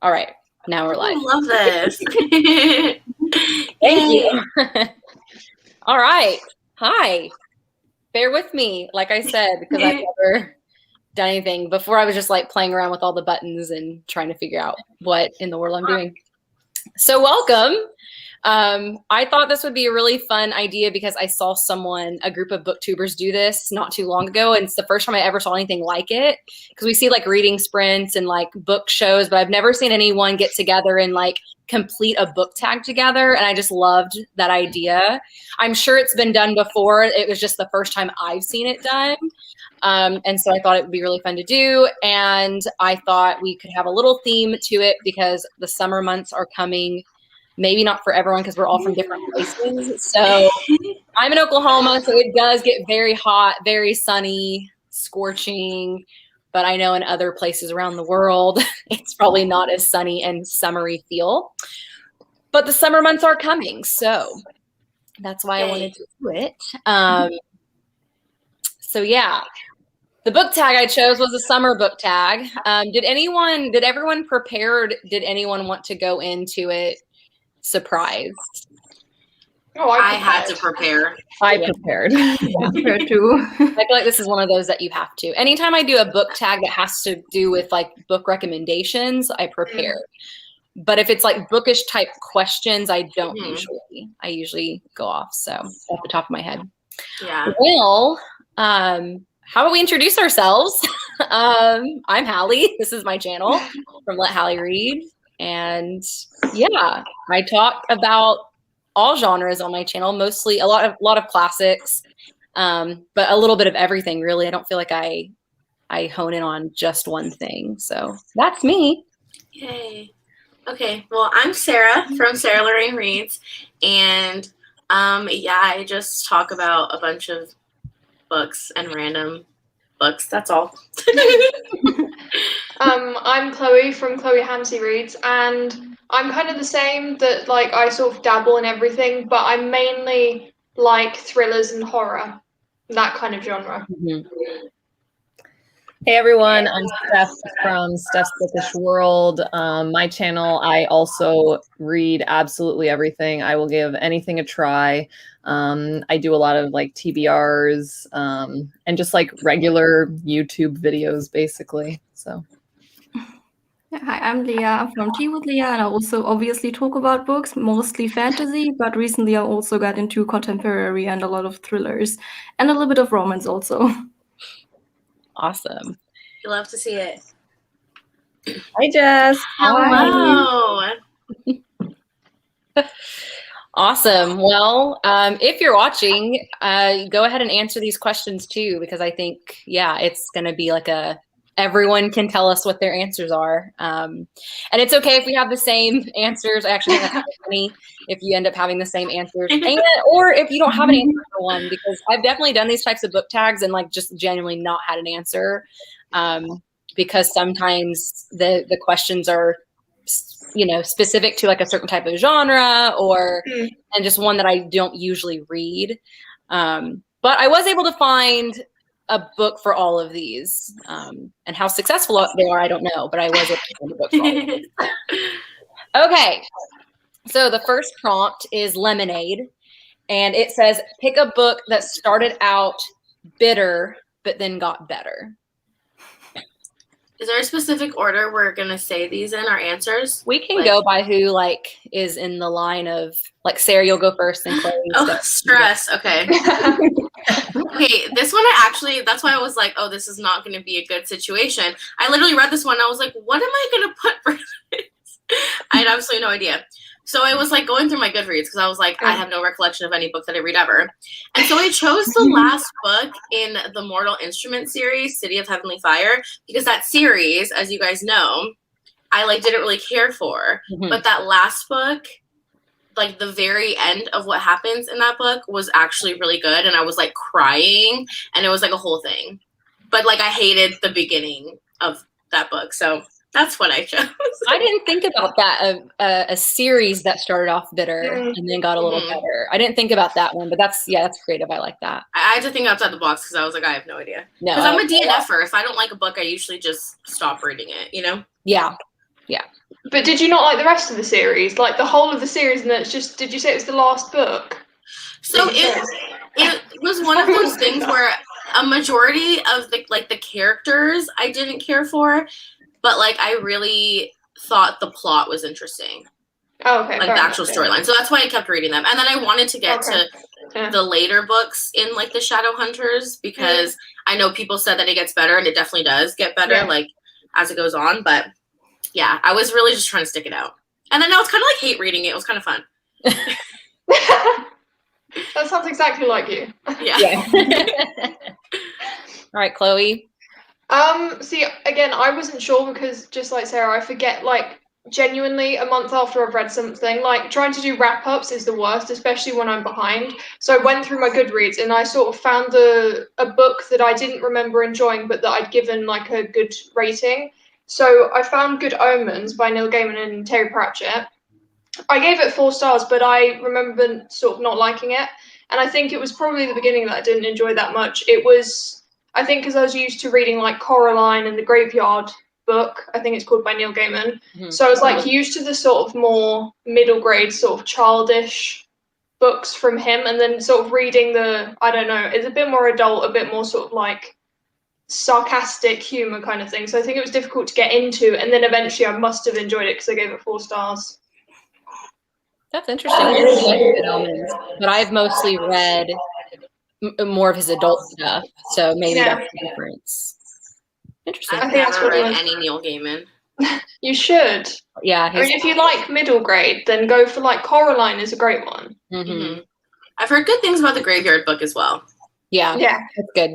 All right. Now we're live. I love this. Thank you. All right. Hi. Bear with me, like I said, because I've never done anything. Before I was just like playing around with all the buttons and trying to figure out what in the world I'm doing. So welcome. I thought this would be a really fun idea because I saw a group of booktubers do this not too long ago. And it's the first time I ever saw anything like it, because we see like reading sprints and like book shows, but I've never seen anyone get together and like complete a book tag together. And I just loved that idea. I'm sure it's been done before. It was just the first time I've seen it done. And so I thought it would be really fun to do. And I thought we could have a little theme to it because the summer months are coming. Maybe not for everyone because we're all from different places. So I'm in Oklahoma, so it does get very hot, very sunny, scorching. But I know in other places around the world, it's probably not as sunny and summery feel. But the summer months are coming, so that's why I wanted to do it. So yeah, the book tag I chose was a summer book tag. Did everyone prepared? Did anyone want to go into it surprised? Oh, I had to prepare. I prepared. Yeah. Prepared too. I feel like this is one of those that you have to. Anytime I do a book tag that has to do with like book recommendations, I prepare. But if it's like bookish type questions, I don't usually. I usually go off. So off the top of my head. Yeah. Well, how about we introduce ourselves? I'm Hallie. This is my channel from Let Hallie Read. And yeah, I talk about all genres on my channel, mostly a lot of classics, but a little bit of everything, really. I don't feel like I hone in on just one thing. So that's me. Yay. Okay, well, I'm Sarah from Lorraine Reads, and yeah, I just talk about a bunch of books and random books. That's all. I'm Chloe from Chloehamzireads, and I'm kind of the same, that like I sort of dabble in everything, but I mainly like thrillers and horror, that kind of genre. Hey everyone, I'm Steph from Steph's Bookish World. My channel, I also read absolutely everything. I will give anything a try. I do a lot of like TBRs and just like regular YouTube videos, basically. So. Hi, I'm Leah from Tea with Leah, and I also obviously talk about books, mostly fantasy, but recently I also got into contemporary and a lot of thrillers and a little bit of romance also. Awesome. You love to see it. Hi, Jess. Hello. Awesome. Well, if you're watching, go ahead and answer these questions too, because I think, yeah, it's going to be like everyone can tell us what their answers are. And it's okay if we have the same answers. I actually think that's funny if you end up having the same answers, or if you don't have an answer for one, because I've definitely done these types of book tags and like just genuinely not had an answer, because sometimes the questions are, you know, specific to like a certain type of genre and just one that I don't usually read. But I was able to find a book for all of these, and how successful they are, I don't know, but I was able to find a book for all of these. Okay, so the first prompt is Lemonade, and it says, pick a book that started out bitter, but then got better. Is there a specific order we're going to say these in, our answers? We can go by who like is in the line of, like Sarah, you'll go first and Chloe. Stress. Okay. Okay, this one that's why I was like, oh, this is not going to be a good situation. I literally read this one and I was like, what am I going to put for this? I had absolutely no idea. So I was like going through my Goodreads because I was like, I have no recollection of any book that I read ever. And so I chose the last book in the Mortal Instrument series, City of Heavenly Fire, because that series, as you guys know, I like didn't really care for. But that last book, like the very end of what happens in that book was actually really good. And I was like crying and it was like a whole thing. But like I hated the beginning of that book. So that's what I chose. I didn't think about that, a series that started off bitter and then got a little better. I didn't think about that one, but that's creative. I like that. I had to think outside the box because I was like, I have no idea. No, because I'm a DNFer. If I don't like a book, I usually just stop reading it, you know? Yeah. Yeah. But did you not like the rest of the series? Like the whole of the series, and then it's just, did you say it was the last book? So it was one of those things where a majority of the characters I didn't care for, but like I really thought the plot was interesting. Oh, okay. Like the actual storyline. So that's why I kept reading them. And then I wanted to get to the later books in like the Shadowhunters because I know people said that it gets better, and it definitely does get better like as it goes on. But yeah, I was really just trying to stick it out. And then I was kind of like hate reading it. It was kind of fun. That sounds exactly like you. Yeah. All right, Chloe. See, again, I wasn't sure because just like Sarah, I forget like genuinely a month after I've read something. Like trying to do wrap-ups is the worst, especially when I'm behind. So I went through my Goodreads and I sort of found a book that I didn't remember enjoying, but that I'd given like a good rating. So I found Good Omens by Neil Gaiman and Terry Pratchett. I gave it 4 stars, but I remember sort of not liking it. And I think it was probably the beginning that I didn't enjoy that much. It was, I think, because I was used to reading like Coraline and the Graveyard book. I think it's called by Neil Gaiman. Mm-hmm. So I was like used to the sort of more middle grade, sort of childish books from him. And then sort of reading I don't know, it's a bit more adult, a bit more sort of like sarcastic humor kind of thing. So I think it was difficult to get into. And then eventually I must have enjoyed it because I gave it 4 stars. That's interesting. I really like Good Omens, but I've mostly read more of his adult stuff, so maybe that's the difference. Interesting. I've never read any Neil Gaiman. You should. Yeah. I mean, if you like middle grade, then go for like Coraline is a great one. Mm-hmm. I've heard good things about the Graveyard book as well. Yeah. That's good.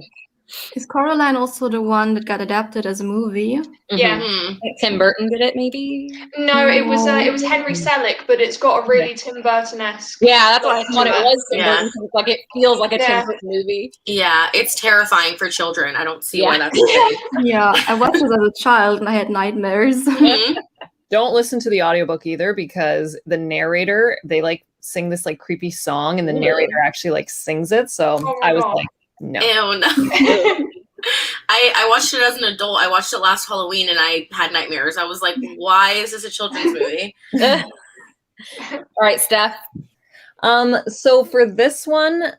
Is Coraline also the one that got adapted as a movie? Yeah. Mm-hmm. Tim Burton did it, maybe? No, it was Henry Selick, but it's got a really Tim Burton-esque. Yeah, that's what I thought it was. Tim Burton. Like it feels like a Tim Burton movie. Yeah, it's terrifying for children. I don't see why that's the thing. Yeah, I watched it as a child and I had nightmares. Mm-hmm. Don't listen to the audiobook either because the narrator, they like sing this like creepy song and the narrator actually like sings it. So I was like, no. Ew, no. I watched it as an adult. I watched it last Halloween and I had nightmares. I was like, why is this a children's movie? All right, Steph. So for this one,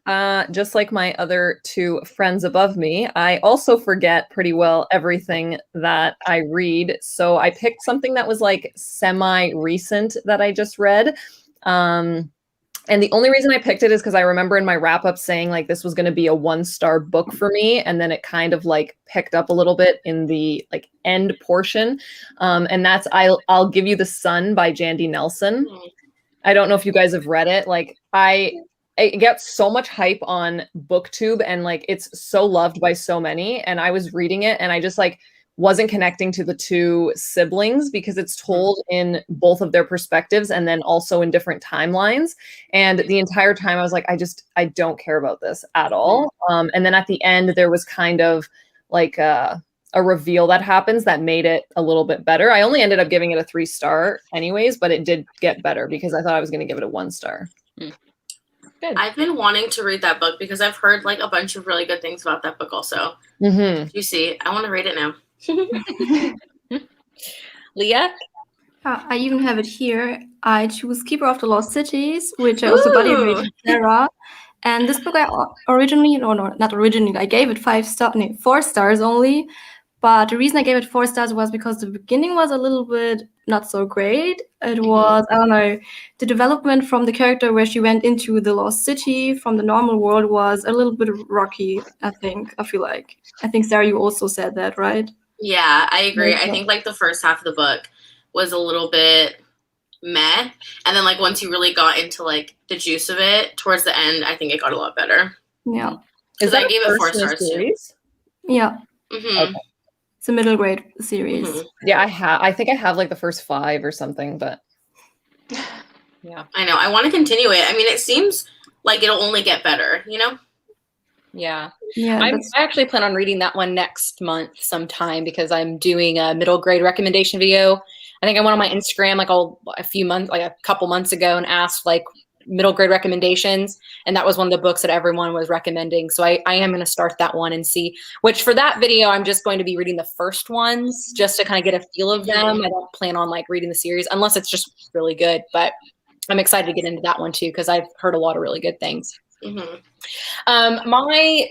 just like my other 2 friends above me, I also forget pretty well everything that I read. So I picked something that was like semi-recent that I just read. And the only reason I picked it is because I remember in my wrap-up saying like this was going to be a 1-star book for me, and then it kind of like picked up a little bit in the like end portion. And that's I'll Give You the Sun by Jandy Nelson. I don't know if you guys have read it. Like I get so much hype on BookTube, and like it's so loved by so many. And I was reading it, and I just like wasn't connecting to the 2 siblings because it's told in both of their perspectives and then also in different timelines. And the entire time I was like, I don't care about this at all. And then at the end, there was kind of like a reveal that happens that made it a little bit better. I only ended up giving it a 3-star anyways, but it did get better because I thought I was going to give it a 1-star. Good. I've been wanting to read that book because I've heard like a bunch of really good things about that book also. Mm-hmm. You see, I want to read it now. Leah? I even have it here. I choose Keeper of the Lost Cities, which I also buddy read with Sarah. And this book I I gave it 4 stars only. But the reason I gave it 4 stars was because the beginning was a little bit not so great. It was, I don't know, the development from the character where she went into the lost city from the normal world was a little bit rocky, I feel like. I think, Sarah, you also said that, right? Yeah, I agree. I think like the first half of the book was a little bit meh. And then like once you really got into like the juice of it towards the end, I think it got a lot better. Yeah. Because I gave it 4 stars too. Yeah. Mm-hmm. Okay. It's a middle grade series. Mm-hmm. Yeah, I think I have like the first 5 or something, but yeah. I know. I want to continue it. I mean, it seems like it'll only get better, you know? Yeah. Yeah. I actually plan on reading that one next month sometime because I'm doing a middle grade recommendation video. I think I went on my Instagram like a couple months ago and asked like middle grade recommendations, and that was one of the books that everyone was recommending. So I am going to start that one and see, which for that video, I'm just going to be reading the first ones just to kind of get a feel of them. I don't plan on like reading the series unless it's just really good, but I'm excited to get into that one too, because I've heard a lot of really good things. My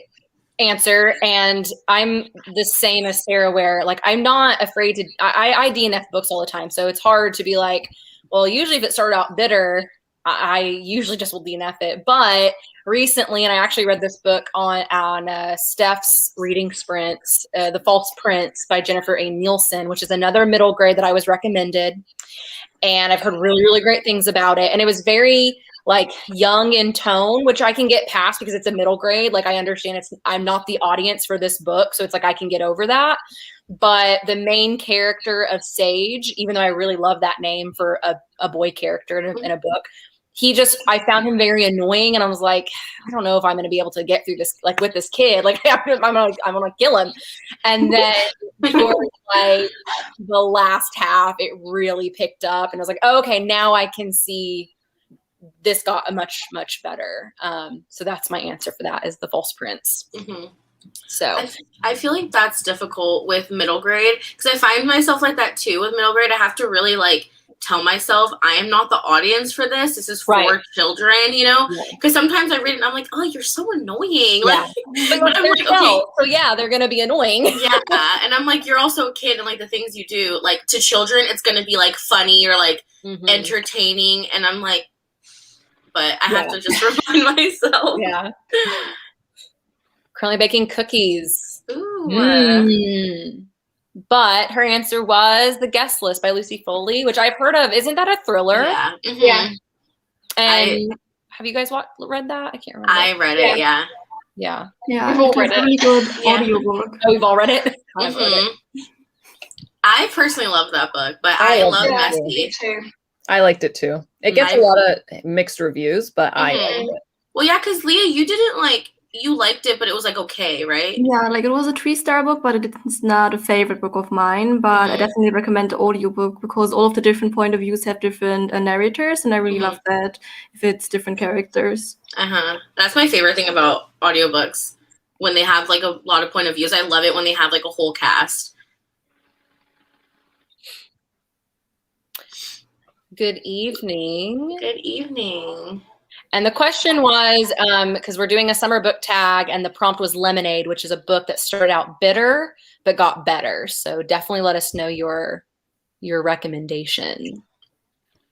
answer, and I'm the same as Sarah, where like I'm not afraid to I DNF books all the time, so it's hard to be like, well, usually if it started out bitter, I usually just will DNF it. But recently, and I actually read this book on Steph's reading sprints, The False Prince by Jennifer A. Nielsen, which is another middle grade that I was recommended, and I've heard really, really great things about it. And it was very like young in tone, which I can get past because it's a middle grade. Like I understand I'm not the audience for this book. So it's like, I can get over that. But the main character of Sage, even though I really love that name for a boy character in a book, I found him very annoying. And I was like, I don't know if I'm going to be able to get through this, like with this kid, like I'm going to kill him. And then towards like the last half, it really picked up and I was like, oh, okay, now I can see this got a much, much better. So that's my answer for that, is The False Prince. So I feel like that's difficult with middle grade, because I find myself like that too with middle grade. I have to really like tell myself I am not the audience for this. This is for children, you know? Because sometimes I read it and I'm like, oh, you're so annoying. Like, but I'm like, okay. So yeah, they're gonna be annoying. And I'm like, you're also a kid, and like the things you do, like to children, it's gonna be like funny or like entertaining, and I'm like, but I have to just remind myself. Currently baking cookies. Ooh. But her answer was The Guest List by Lucy Foley, which I've heard of. Isn't that a thriller? Yeah. And have you guys read that? I can't remember. I read it, yeah. We've all read it. Really good audiobook. Oh, we've all read it? I've read it. I personally love that book, but I love Messy. Too. I liked it too. It gets a lot of mixed reviews, but I liked it. Well, yeah, because Leah, you liked it, but it was like okay, right? Yeah, like it was a 3-star book, but it's not a favorite book of mine. But I definitely recommend the audiobook because all of the different point of views have different narrators, and I really love that if it's different characters. That's my favorite thing about audiobooks, when they have like a lot of point of views. I love it when they have like a whole cast. Good evening. Good evening. And the question was, because we're doing a summer book tag, and the prompt was Lemonade, which is a book that started out bitter but got better. So definitely let us know your recommendation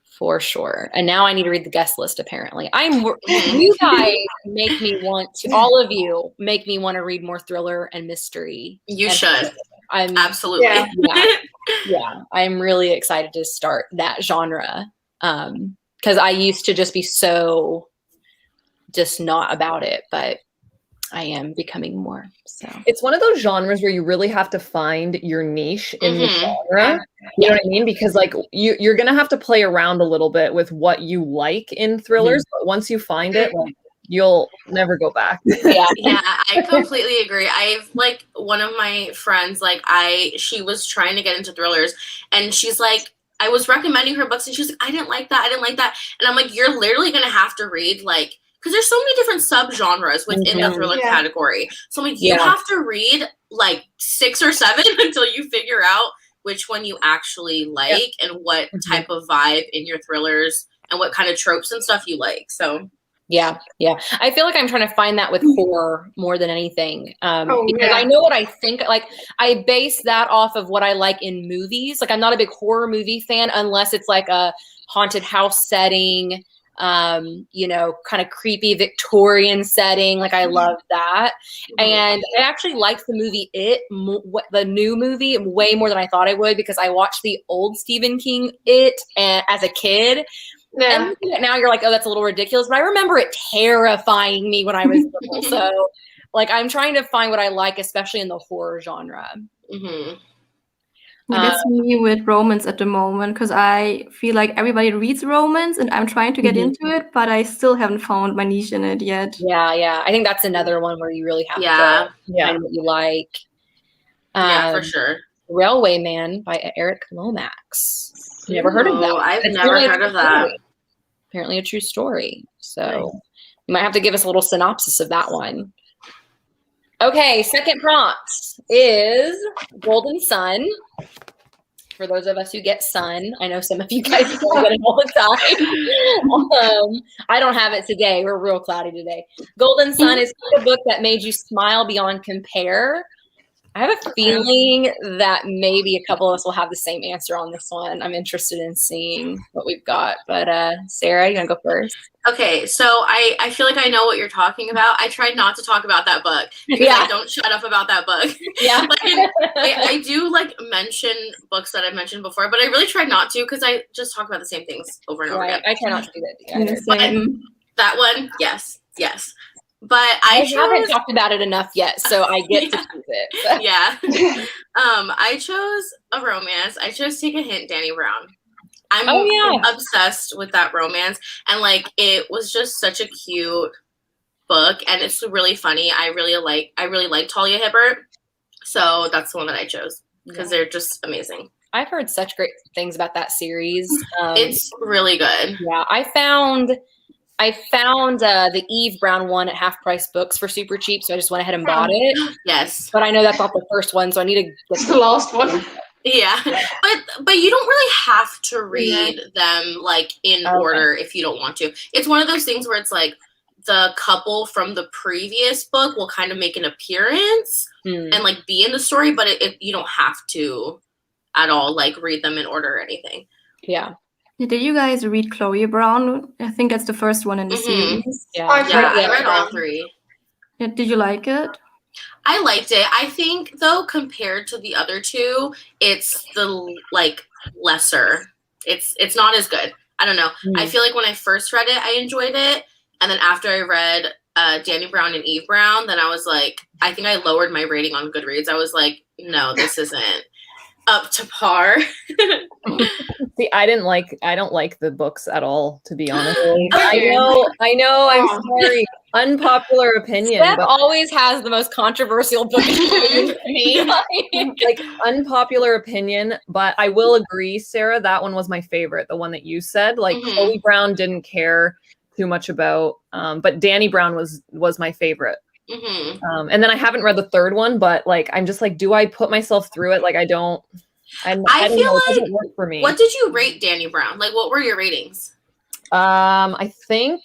for sure. And now I need to read The Guest List. Apparently, you guys make me want to. All of you make me want to read more thriller and mystery. You should. I'm absolutely. Yeah. I'm really excited to start that genre. Because I used to just be so just not about it, but I am becoming more. So it's one of those genres where you really have to find your niche in the genre. You know what I mean? Because like you're gonna have to play around a little bit with what you like in thrillers, but once you find it, like you'll never go back. Yeah, I completely agree. I've like one of my friends, like she was trying to get into thrillers, and she's like, I was recommending her books and she was like, I didn't like that. And I'm like, you're literally going to have to read like, because there's so many different subgenres within the thriller category. So I'm like, you have to read like 6 or 7 until you figure out which one you actually like and what type of vibe in your thrillers and what kind of tropes and stuff you like. So yeah. I feel like I'm trying to find that with horror more than anything. Because I know what I think. Like I base that off of what I like in movies. Like I'm not a big horror movie fan unless it's like a haunted house setting, kind of creepy Victorian setting. Like I love that. And I actually liked the movie the new movie, way more than I thought I would, because I watched the old Stephen King as a kid. And now you're like, oh, that's a little ridiculous. But I remember it terrifying me when I was little. So like I'm trying to find what I like, especially in the horror genre. That's me with romance at the moment, because I feel like everybody reads romance and I'm trying to get into it, but I still haven't found my niche in it yet. Yeah. I think that's another one where you really have to find what you like. For sure. Railway Man by Eric Lomax. Never heard of that. I've never heard of that. apparently a true story. So you might have to give us a little synopsis of that one. Okay, second prompt is Golden Sun. For those of us who get sun, I know some of you guys get it all the time. I don't have it today. We're real cloudy today. Golden Sun is a book that made you smile beyond compare. I have a feeling that maybe a couple of us will have the same answer on this one. I'm interested in seeing what we've got. But Sarah, you want to go first? Okay, so I feel like I know what you're talking about. I tried not to talk about that book because I don't shut up about that book. Yeah. I do like mention books that I've mentioned before, but I really tried not to because I just talk about the same things over and over again. I cannot do that either. But that one, yes. But I haven't talked about it enough yet, so I get to choose it. Yeah. I chose a romance. I chose Take a Hint, Danny Brown. I'm obsessed with that romance, and like it was just such a cute book, and it's really funny. I really like Talia Hibbert, so that's the one that I chose because they're just amazing. I've heard such great things about that series. It's really good. Yeah, I found the Eve Brown one at Half Price Books for super cheap, so I just went ahead and bought it. Yes, but I know that's not the first one, so I need to get the last one. Yeah, but you don't really have to read them like in order if you don't want to. It's one of those things where it's like the couple from the previous book will kind of make an appearance and like be in the story, but you don't have to at all like read them in order or anything. Yeah. Did you guys read Chloe Brown? I think that's the first one in the series. Yeah, I read all three. Yeah, did you like it? I liked it. I think though, compared to the other two, it's the like lesser. It's not as good. I don't know. I feel like when I first read it, I enjoyed it, and then after I read Danny Brown and Eve Brown, then I was like, I think I lowered my rating on Goodreads. I was like, no, this isn't up to par. See, I don't like the books at all, to be honest. I know. I'm sorry. Unpopular opinion. Steph always has the most controversial book to me. Like unpopular opinion, but I will agree, Sarah, that one was my favorite. The one that you said, like Chloe Brown didn't care too much about, but Danny Brown was my favorite. And then I haven't read the third one, but like I'm just like, do I put myself through it? Like I don't feel know, like it doesn't work for me. What did you rate Danny Brown? Like what were your ratings? I think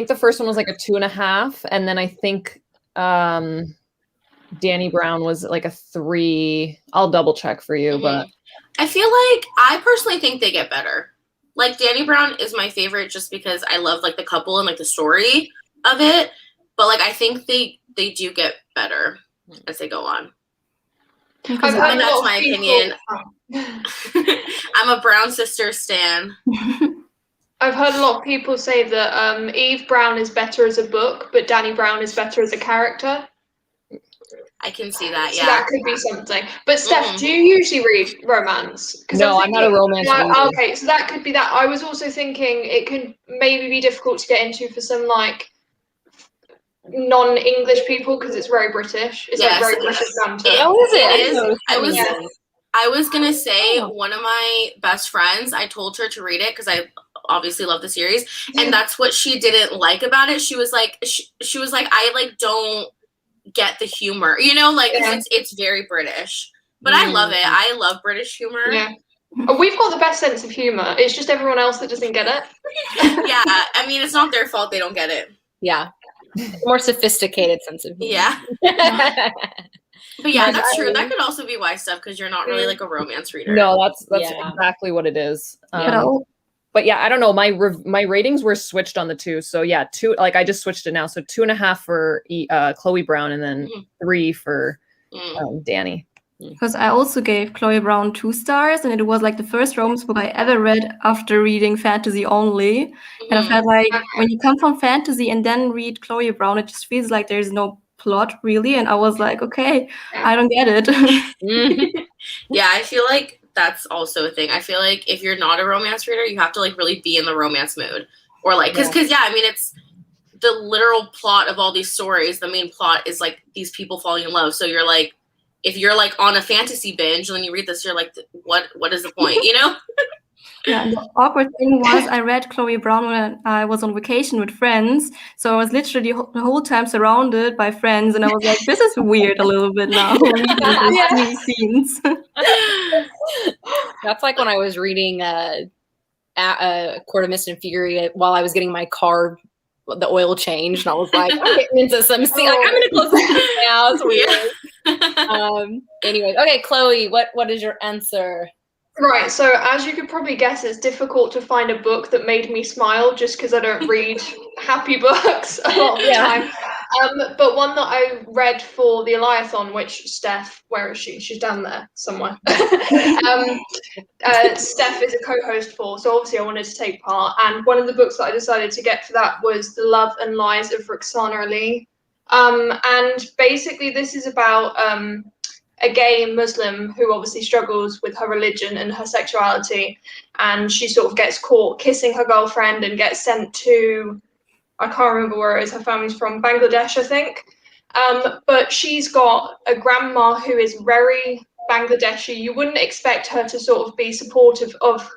the first one was like a 2.5, and then I think Danny Brown was like a 3. I'll double check for you, but I feel like I personally think they get better. Like Danny Brown is my favorite just because I love like the couple and like the story of it, but like I think they do get better as they go on. And that's my opinion. I'm a Brown sister stan. I've heard a lot of people say that Eve Brown is better as a book, but Danny Brown is better as a character. I can see that, So that could be something. But Steph, do you usually read romance? No, I'm not a romance reader. Okay, so that could be that. I was also thinking it could maybe be difficult to get into for some like non-English people because it's very British. It's like very British banter. Oh, is it? I was gonna say one of my best friends, I told her to read it because I obviously love the series, and that's what she didn't like about it. She was like, I like don't get the humor, you know, like it's very British, but I love it. I love British humor. Yeah. We've got the best sense of humor. It's just everyone else that doesn't get it. Yeah, I mean, it's not their fault they don't get it. Yeah. More sophisticated sense of humor. Yeah. But yeah, that's true. That could also be why, Steph, because you're not really like a romance reader. No, that's exactly what it is. But yeah, I don't know. My ratings were switched on the two. So yeah, 2. Like I just switched it now. So 2.5 for Chloe Brown, and then 3 for Danny. Because I also gave Chloe Brown 2 stars, and it was like the first romance book I ever read after reading fantasy only. And I felt like when you come from fantasy and then read Chloe Brown, it just feels like there's no plot really. And I was like, okay, I don't get it. Yeah, I feel like that's also a thing. I feel like if you're not a romance reader, you have to like really be in the romance mood, or like because I mean it's the literal plot of all these stories. The main plot is like these people falling in love. So you're like, if you're like on a fantasy binge and then you read this, you're like, what is the point, you know? Yeah, and the awkward thing was I read Chloe Brown when I was on vacation with friends. So I was literally the whole time surrounded by friends, and I was like, this is weird a little bit now, reading these scenes. That's like when I was reading Court of Mist and Fury while I was getting my car, the oil changed, and I was like, I'm getting into some scene. Like, I'm gonna close this now. It's weird. Anyways, okay, Chloe, what is your answer? Right, so as you could probably guess, it's difficult to find a book that made me smile just because I don't read happy books a lot of the time. But one that I read for the Eliathon, which Steph, where is she? She's down there somewhere. Steph is a co-host for, so obviously I wanted to take part. And one of the books that I decided to get for that was The Love and Lies of Roxana Ali. And basically this is about a gay Muslim who obviously struggles with her religion and her sexuality, and she sort of gets caught kissing her girlfriend and gets sent to, I can't remember where it is, her family's from Bangladesh, I think. But she's got a grandma who is very Bangladeshi. You wouldn't expect her to sort of be supportive of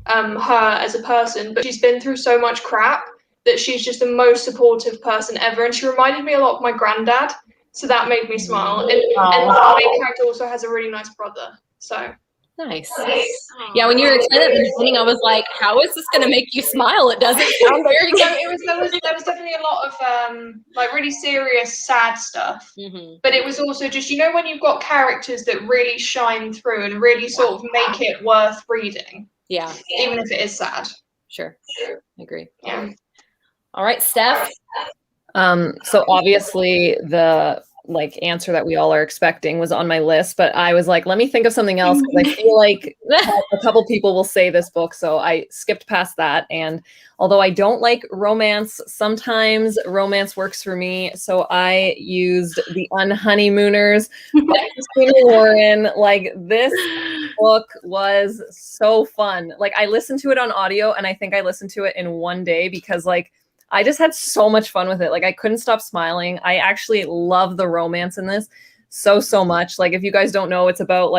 her as a person, but she's been through so much crap that she's just the most supportive person ever. And she reminded me a lot of my granddad. So that made me smile. And the main character also has a really nice brother. So nice. Yeah, when you were explaining at the beginning, I was like, how is this going to make you smile? It doesn't sound very good. There was definitely a lot of like really serious, sad stuff. Mm-hmm. But it was also just, you know, when you've got characters that really shine through and really sort of make it worth reading. Yeah. Even if it is sad. Sure. I agree. Yeah. All right, Steph. So obviously the answer that we all are expecting was on my list, but I was like, let me think of something else because I feel like a couple people will say this book, so I skipped past that. And although I don't like romance, sometimes romance works for me, so I used The Unhoneymooners by Christina Lauren. Like, this book was so fun. Like, I listened to it on audio, and I think I listened to it in one day because I just had so much fun with it. Like, I couldn't stop smiling. I actually love the romance in this so much. Like, if you guys don't know, it's about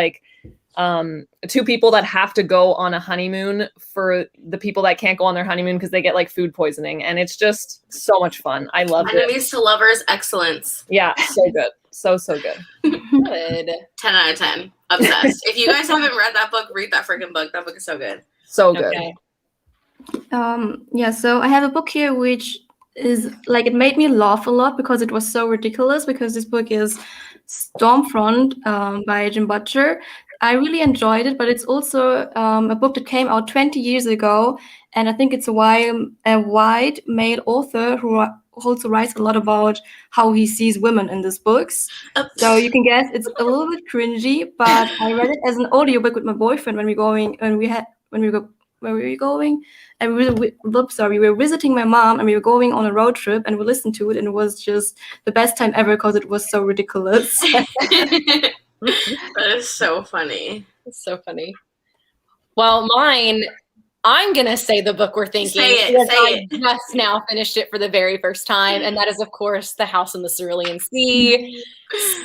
two people that have to go on a honeymoon for the people that can't go on their honeymoon because they get food poisoning. And it's just so much fun. I love it. Enemies to lovers, excellence. Yeah, so good. So good. Good. 10 out of 10. Obsessed. If you guys haven't read that book, read that freaking book. That book is so good. So good. Okay. So I have a book here which is it made me laugh a lot because it was so ridiculous, because this book is Stormfront by Jim Butcher. I really enjoyed it, but it's also a book that came out 20 years ago, and I think it's a white male author who also writes a lot about how he sees women in these books. So you can guess it's a little bit cringy, but I read it as an audiobook with my boyfriend when we were going, and we were visiting my mom, and we were going on a road trip, and we listened to it, and it was just the best time ever because it was so ridiculous. That is so funny. It's so funny. Well, mine, I'm going to say the book we're thinking. I just now finished it for the very first time, and that is, of course, The House in the Cerulean Sea.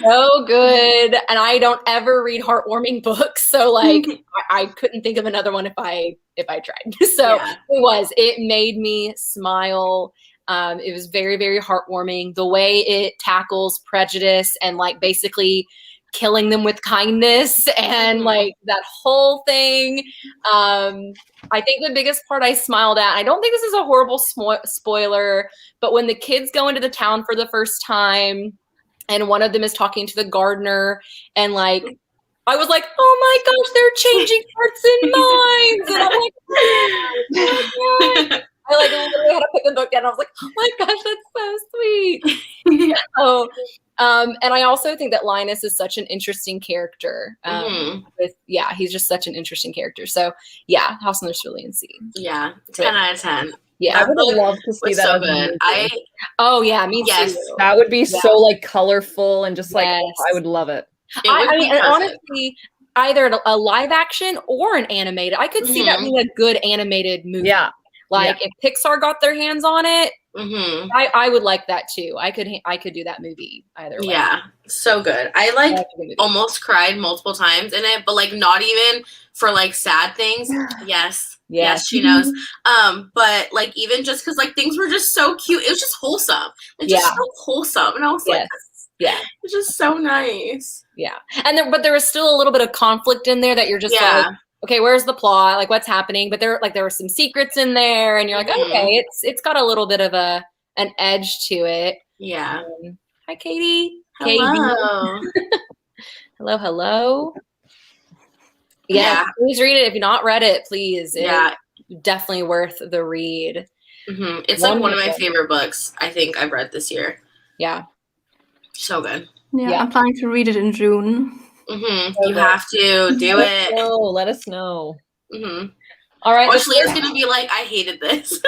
So good. And I don't ever read heartwarming books, so I couldn't think of another one if I tried. So it made me smile. It was very, very heartwarming. The way it tackles prejudice and basically killing them with kindness and that whole thing. I think the biggest part I smiled at, I don't think this is a horrible spoiler, but when the kids go into the town for the first time and one of them is talking to the gardener, and I was like, oh my gosh, they're changing hearts and minds. And I'm like, oh my God. I literally had to put the book down. I was like, oh my gosh, that's so sweet. And I also think that Linus is such an interesting character. He's just such an interesting character. So yeah, House on the Cerulean Sea. Yeah, 10 out of 10. Yeah, I would love to see that. So good. Me too. That would be so colorful and just I would love it. And honestly, either a live action or an animated. I could see that being a good animated movie. Yeah. If Pixar got their hands on it, I would like that too. I could do that movie either way. Yeah, so good. I almost cried multiple times in it, but not even for like sad things. Yes. Yeah. Yes, she knows. But like even just because like things were just so cute. It was just wholesome. Like just so wholesome. And I was like, yeah. It's just so nice. Yeah. But there was still a little bit of conflict in there that you're just like, okay, where's the plot? Like what's happening? But there were some secrets in there and you're like, okay, it's got a little bit of an edge to it. Yeah. Hi, Katie. Hello. Hello. Yeah, please read it. If you've not read it, please. Yeah. It's definitely worth the read. Mm-hmm. It's like one of my favorite books I think I've read this year. Yeah. So good. Yeah, I'm planning to read it in June. Mm-hmm. You have to do it. Let us know. Mm-hmm. All right. Or Leah's going to be like, I hated this.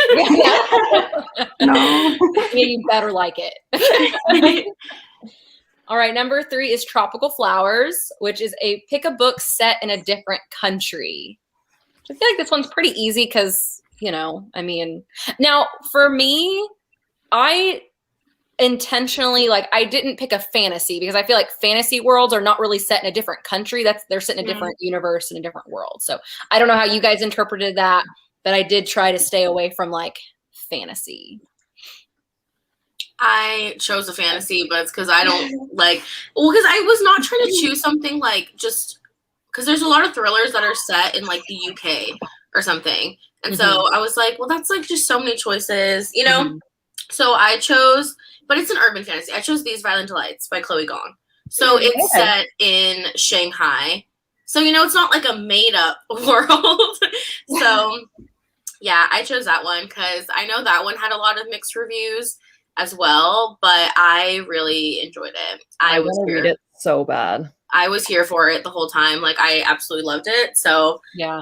No. You better like it. All right, number 3 is Tropical Flowers, which is a pick a book set in a different country. I feel like this one's pretty easy because, now for me, I intentionally, I didn't pick a fantasy because I feel like fantasy worlds are not really set in a different country. They're set in a different universe and a different world. So I don't know how you guys interpreted that, but I did try to stay away from fantasy. I chose a fantasy, but it's because I don't because I was not trying to choose something just because there's a lot of thrillers that are set in the UK or something. And so I was like, well, that's just so many choices, So I chose, but it's an urban fantasy. I chose These Violent Delights by Chloe Gong. So it's set in Shanghai. So, it's not a made up world. So yeah, I chose that one because I know that one had a lot of mixed reviews as well, but I really enjoyed it. I want to read it so bad. I was here for it the whole time. I absolutely loved it. So yeah.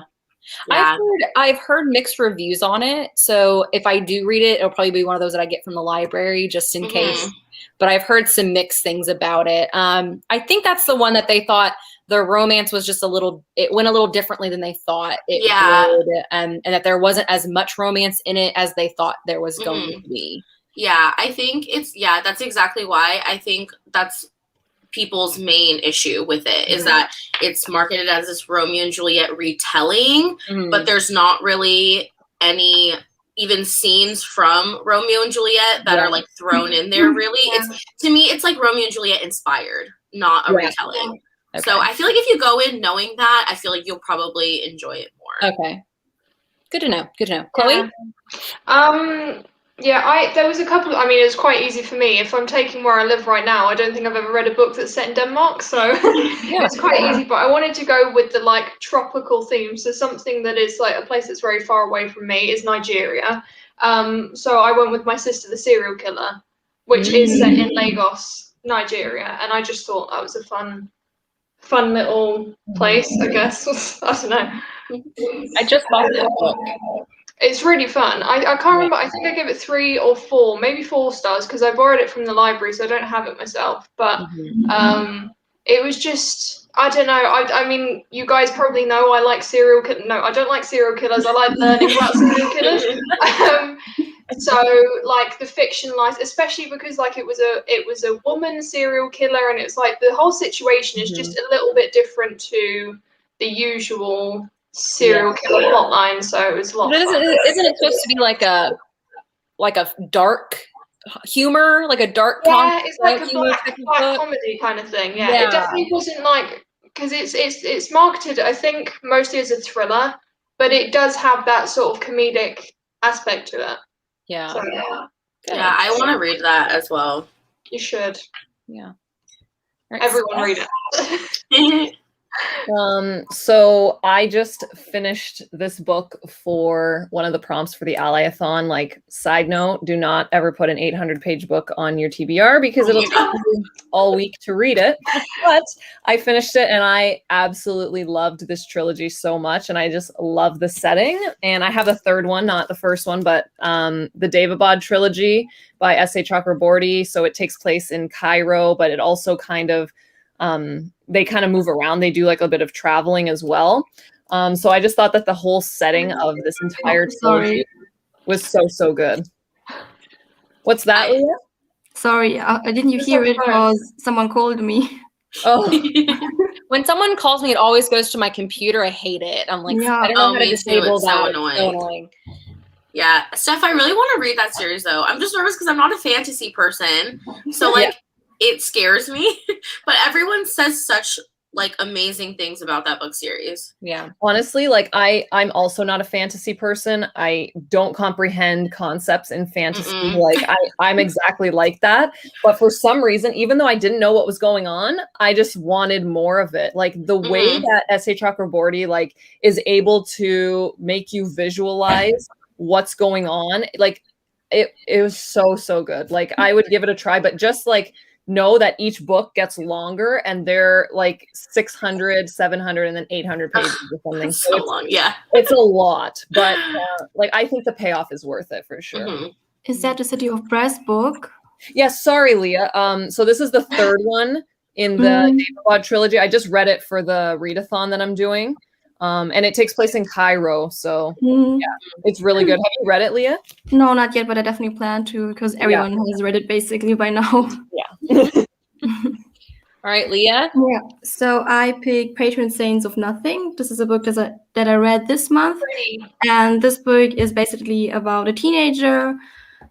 I've heard mixed reviews on it. So if I do read it, it'll probably be one of those that I get from the library just in case. But I've heard some mixed things about it. I think that's the one that they thought the romance was just it went a little differently than they thought it would. And that there wasn't as much romance in it as they thought there was going to be. Yeah, I think that's exactly why. I think that's people's main issue with it is that it's marketed as this Romeo and Juliet retelling, but there's not really any even scenes from Romeo and Juliet that are thrown in there really. It's to me, it's Romeo and Juliet inspired, not a retelling. Okay. So I feel like if you go in knowing that, I feel like you'll probably enjoy it more. Okay. Good to know. Chloe? There was a couple. It was quite easy for me. If I'm taking where I live right now, I don't think I've ever read a book that's set in Denmark, so it's quite easy. But I wanted to go with the tropical theme, so something that is a place that's very far away from me is Nigeria. So I went with My Sister the Serial Killer, which is set in Lagos, Nigeria, and I just thought that was a fun little place. I guess I don't know. I just bought that book. It's really fun. I can't remember. I think I gave it 3 or 4, maybe 4 stars because I borrowed it from the library, so I don't have it myself. But it was just, I don't know. You guys probably know I like serial killers. No, I don't like serial killers. I like learning about serial killers. So the fictionalized, especially because it was a woman serial killer, and it's the whole situation is just a little bit different to the usual serial killer plotline, so it was a lot of fun. Isn't it supposed to be like a dark humor, a dark it's a black comedy kind of thing. It definitely wasn't because it's marketed I think mostly as a thriller, but it does have that sort of comedic aspect to it. So, I want to read that as well. You should. Right, everyone read it. So I just finished this book for one of the prompts for the Ally-a-thon. Side note, do not ever put an 800-page book on your TBR because it'll take you all week to read it. But I finished it and I absolutely loved this trilogy so much, and I just love the setting. And I have a third one, not the first one, but the Daevabad trilogy by S.A. Chakraborty. So it takes place in Cairo, but it also kind of they kind of move around. They do a bit of traveling as well. So I just thought that the whole setting of this entire trilogy was so good. What's that, Leah? Sorry, didn't you hear it? Because someone called me. Oh, When someone calls me, it always goes to my computer. I hate it. I'm like, Yeah. I don't know how to me too. disable It's that. so It's so annoying. Yeah, Steph, I really want to read that series though. I'm just nervous because I'm not a fantasy person, so like it scares me. But everyone says such like amazing things about that book series. Yeah. Honestly, like I'm also not a fantasy person. I don't comprehend concepts in fantasy. Like I'm exactly like that. But for some reason, even though I didn't know what was going on, I just wanted more of it. Like the way that S.A. Chakraborty like is able to make you visualize what's going on, like it was so good. Like I would give it a try, but just like know that each book gets longer and they're like 600, 700, and then 800 pages or something. So long, yeah. It's a lot, but like I think the payoff is worth it for sure. Is that the City of Brass book? Yes, sorry, Leah. So this is the third one in the David trilogy. I just read it for the readathon that I'm doing. And it takes place in Cairo, so yeah, it's really good. Have you read it, Leah? No, not yet, but I definitely plan to because everyone has read it basically by now. Yeah. All right, Leah. Yeah. So I picked Patron Saints of Nothing. This is a book that I read this month, and this book is basically about a teenager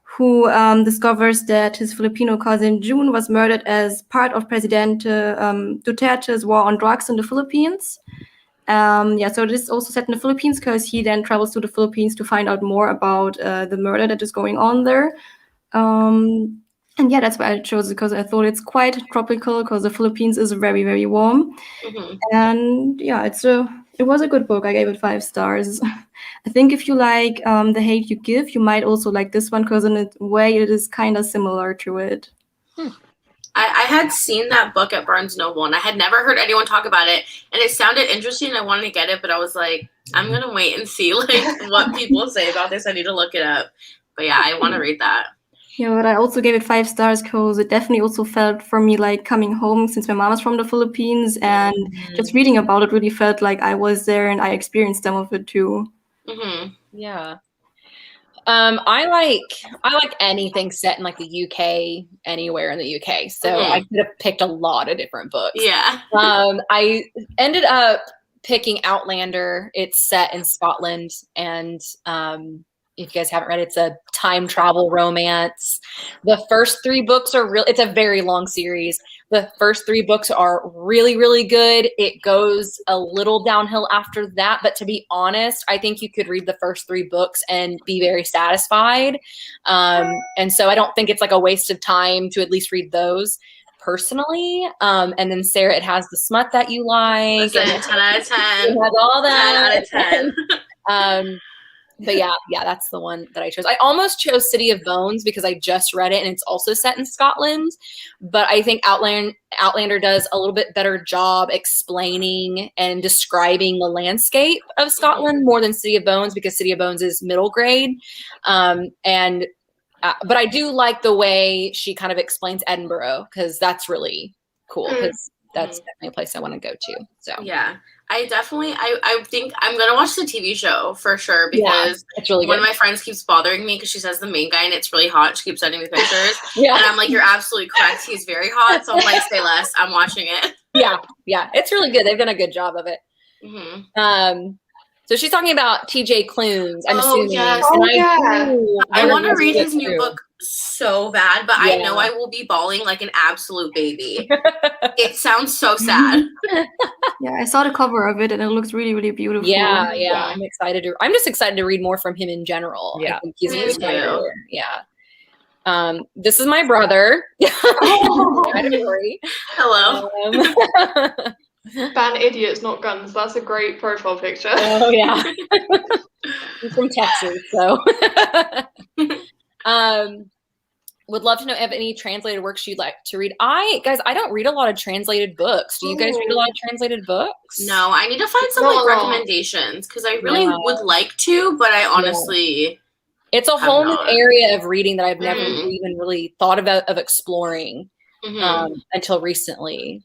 who discovers that his Filipino cousin June was murdered as part of President Duterte's war on drugs in the Philippines. So this is also set in the Philippines because he then travels to the Philippines to find out more about the murder that is going on there. And yeah, that's why I chose it because I thought it's quite tropical because the Philippines is very, very warm. And yeah, it was a good book. I gave it 5 stars. I think if you like The Hate You Give, you might also like this one because in a way it is kind of similar to it. I had seen that book at Barnes Noble, and I had never heard anyone talk about it, and it sounded interesting. I wanted to get it, but I was like, I'm gonna wait and see like what people say about this. I need to look it up. But yeah, I want to read that. Yeah, but I also gave it 5 stars because it definitely also felt for me like coming home since my mom is from the Philippines, and just reading about it really felt like I was there and I experienced some of it too. Yeah. I like anything set in like the UK, anywhere in the UK. So I could have picked a lot of different books. Yeah. I ended up picking Outlander. It's set in Scotland, and if you guys haven't read it, it's a time travel romance. The first 3 books are it's a very long series. The first 3 books are really, really good. It goes a little downhill after that, but to be honest, I think you could read the first 3 books and be very satisfied. And so I don't think it's like a waste of time to at least read those personally. And then Sarah, it has the smut that you like. Listen, 10 out of 10. It has all that. 10 out of 10. But yeah, that's the one that I chose. I almost chose City of Bones because I just read it and it's also set in Scotland. But I think Outlander does a little bit better job explaining and describing the landscape of Scotland more than City of Bones because City of Bones is middle grade. But I do like the way she kind of explains Edinburgh because that's really cool because that's definitely a place I want to go to. So yeah. I think I'm going to watch the TV show for sure because it's really good. One of my friends keeps bothering me because she says the main guy and it's really hot. She keeps sending me pictures. And I'm like, you're absolutely correct. He's very hot. So I'm like, say less. I'm watching it. Yeah. It's really good. They've done a good job of it. So she's talking about TJ Clunes, I'm assuming. Yes. I want to read his new book so bad, but I know I will be bawling like an absolute baby. It sounds so sad. Yeah, I saw the cover of it and it looks really, really beautiful. Yeah. I'm just excited to read more from him in general. I think he's a good writer. Yeah. This is my brother. Hello. Ban idiots, not guns. That's a great profile picture. Oh yeah. I'm from Texas, so would love to know if any translated works you'd like to read. I don't read a lot of translated books. Do you guys read a lot of translated books? No, I need to find some recommendations because I really would like to, but I honestly it's a whole new area of reading that I've never even really thought of exploring until recently.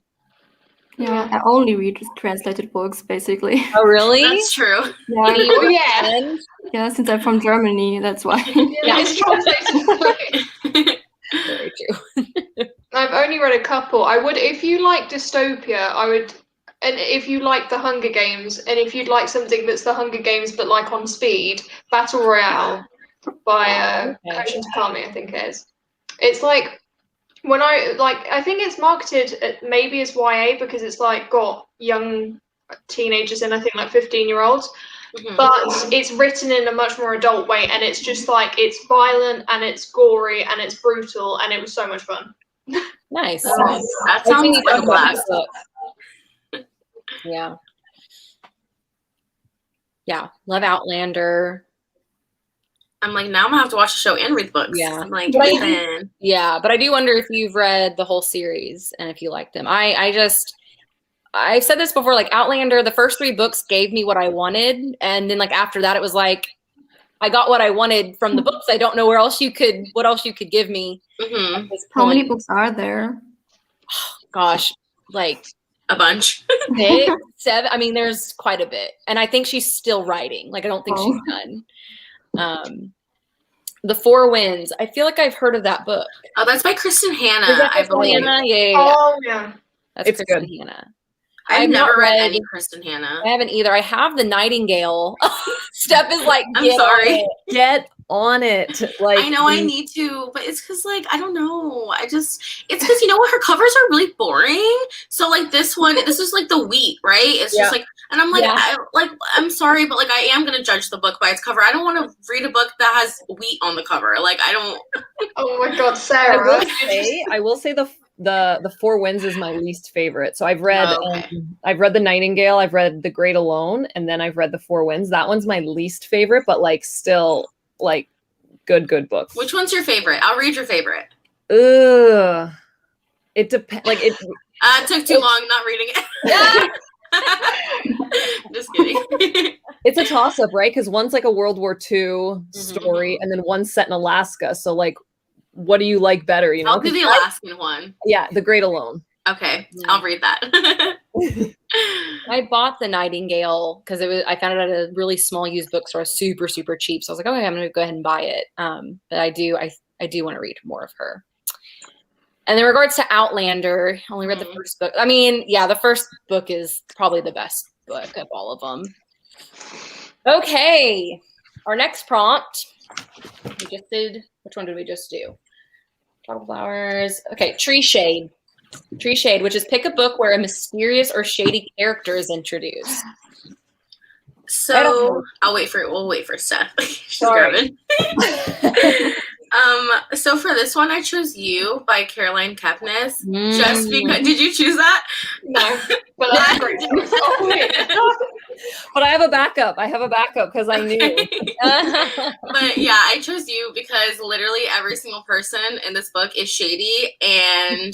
Yeah, I only read translated books, basically. Oh, really? That's true. Yeah, since I'm from Germany, that's why. It's translated. Very true. I've only read a couple. I would, if you like dystopia, I would and if you like the Hunger Games, and if you'd like something that's the Hunger Games but like on speed, Battle Royale by Ocean Takami, I think it is. It's like I think it's marketed maybe as YA because it's like got young teenagers in, I think like 15-year-olds. But it's written in a much more adult way, and it's just like it's violent and it's gory and it's brutal, and it was so much fun. Nice. That sounds like a blast. Yeah. Yeah. Love Outlander. I'm like, now I'm gonna have to watch the show and read the books. Yeah. I'm like, Ethan. Yeah, but I do wonder if you've read the whole series and if you like them. I've said this before, like Outlander, the first 3 books gave me what I wanted. And then like after that, it was like, I got what I wanted from the books. I don't know what else you could give me. At this How many point. books are there? Gosh, like A bunch. 6, 7. I mean, there's quite a bit. And I think she's still writing. Like, I don't think she's done. The Four Winds. I feel like I've heard of that book. Oh, that's by Kristen Is Hanna, that I Kristen believe. Hanna? Yeah. Oh yeah. That's It's Kristen good. Hanna. I've I've never not read read- any Kristen Hanna. I haven't either. I have the Nightingale. Steph is like, I'm "Get on sorry." it." Get on it. Like I know I need to, but it's because like I don't know. It's because you know what, her covers are really boring. So like this is like the wheat, right? It's just like, and I'm like, Yeah. I'm sorry, but like I am gonna judge the book by its cover. I don't want to read a book that has wheat on the cover. Like I don't. Oh my God, Sarah. I will say the Four Winds is my least favorite. So I've read I've read the Nightingale, I've read The Great Alone, and then I've read the Four Winds. That one's my least favorite, but like still like good books. Which one's your favorite? I'll read your favorite. Ugh. It depends. Like it. It took too long not reading it. Just kidding. It's a toss up, right? Because one's like a World War II story, and then one's set in Alaska. So like, what do you like better? You know, I'll do the Alaskan one. Yeah, The Great Alone. Okay, I'll read that. I bought the Nightingale because I found it at a really small used bookstore, super cheap. So I was like, okay, I'm gonna go ahead and buy it. But I do want to read more of her. And in regards to Outlander, I only read the first book. I mean, yeah, the first book is probably the best book of all of them. Okay, our next prompt. We just did. Which one did we just do? Tropical flowers. Okay, Tree Shade. Tree Shade, which is pick a book where a mysterious or shady character is introduced. So we'll wait for Steph. She's Sorry. grabbing. So for this one, I chose You by Caroline Kepnes. Just because. Did you choose that? No, but that's great. But I have a backup. Because I knew. But yeah, I chose You because literally every single person in this book is shady and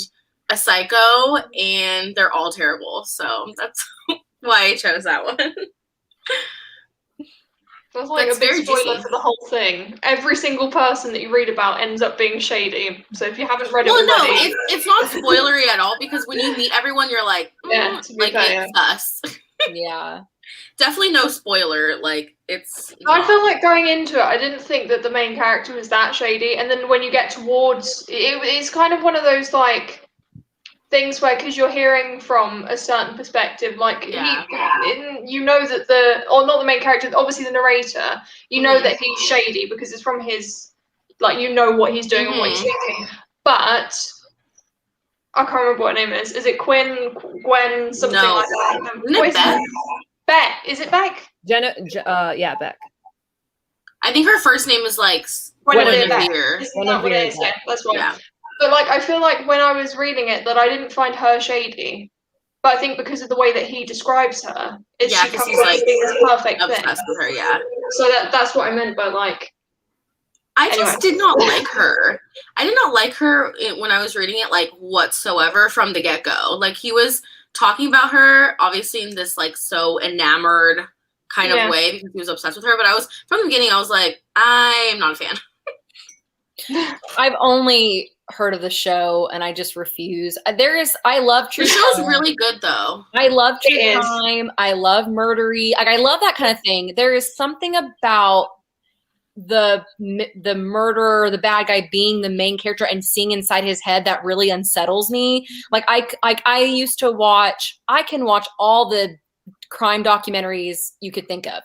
a psycho, and they're all terrible. So that's why I chose that one. That's like That's a big very spoiler juicy. for the whole thing. Every single person that you read about ends up being shady. So if you haven't read it Well, no, already, it's not spoilery at all because when you meet everyone, you're like, Yeah, to be like fair, it's us. Yeah. Definitely no spoiler. Like it's. I not. feel like going into it, I didn't think that the main character was that shady. And then when you get towards, it's kind of one of those like things where, because you're hearing from a certain perspective, like you know that not the main character, obviously the narrator, you know that he's shady because it's from his, like, you know what he's doing and what he's thinking. But I can't remember what her name is. Is it Gwen, something like that? Isn't it Beck? Beck. Is it Beck? Jenna, yeah, Beck. I think her first name is like Guinevere. Guinevere. Isn't that what it is? Yeah, that's what. Yeah. But like, I feel like when I was reading it, that I didn't find her shady. But I think because of the way that he describes her, she because comes he's off like as being this perfect thing. obsessed with her. Yeah. So that's what I meant by like. I just did not like her. I did not like her when I was reading it, like whatsoever from the get-go. Like he was talking about her, obviously in this like so enamored kind of way because he was obsessed with her. But from the beginning, I was like, I'm not a fan. I've only heard of the show and I just refuse. I love true The crime. show's really good though. I love true crime. I love murdery. Like I love that kind of thing. There is something about the murderer, the bad guy being the main character and seeing inside his head, that really unsettles me. Like I used to watch, I can watch all the crime documentaries you could think of.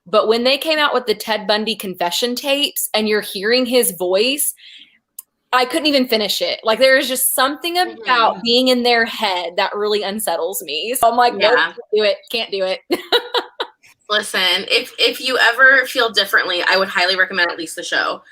But when they came out with the Ted Bundy confession tapes and you're hearing his voice, I couldn't even finish it. Like there is just something about being in their head that really unsettles me. So I'm like, nope, can't do it. Listen, if you ever feel differently, I would highly recommend at least the show,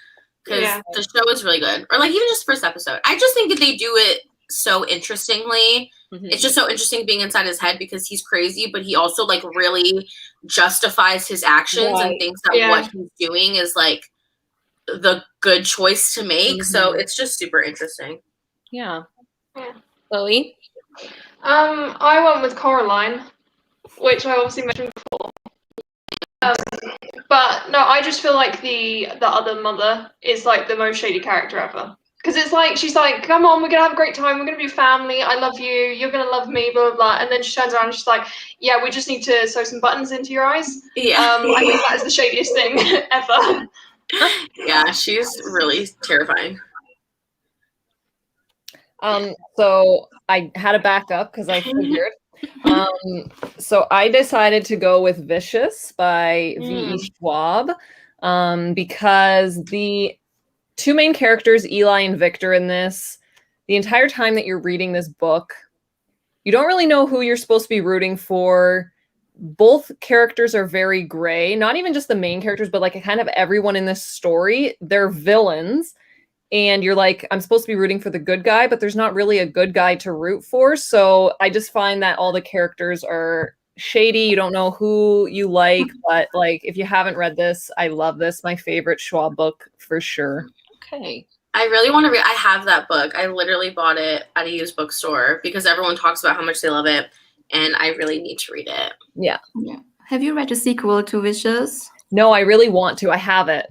because the show is really good. Or like even just first episode. I just think that they do it so interestingly. It's just so interesting being inside his head because he's crazy, but he also like really justifies his actions and thinks that what he's doing is like the good choice to make. So it's just super interesting. Yeah. Chloe? I went with Coraline, which I obviously mentioned before. But no, I just feel like the other mother is like the most shady character ever. Because it's like, she's like, come on, we're going to have a great time. We're going to be family. I love you. You're going to love me, blah, blah, blah. And then she turns around and she's like, yeah, we just need to sew some buttons into your eyes. Yeah. I think that is the shadiest thing ever. Yeah, she's really terrifying. So I had to back up because I figured. So I decided to go with Vicious by V.E. Schwab because the two main characters, Eli and Victor, in this, the entire time that you're reading this book, you don't really know who you're supposed to be rooting for. Both characters are very gray, not even just the main characters, but like kind of everyone in this story. They're villains. And you're like, I'm supposed to be rooting for the good guy, but there's not really a good guy to root for. So I just find that all the characters are shady. You don't know who you like, but like, if you haven't read this, I love this. My favorite Schwab book for sure. Okay. I really want to read. I have that book. I literally bought it at a used bookstore because everyone talks about how much they love it, and I really need to read it. Yeah. Have you read the sequel to Vicious? No, I really want to. I have it.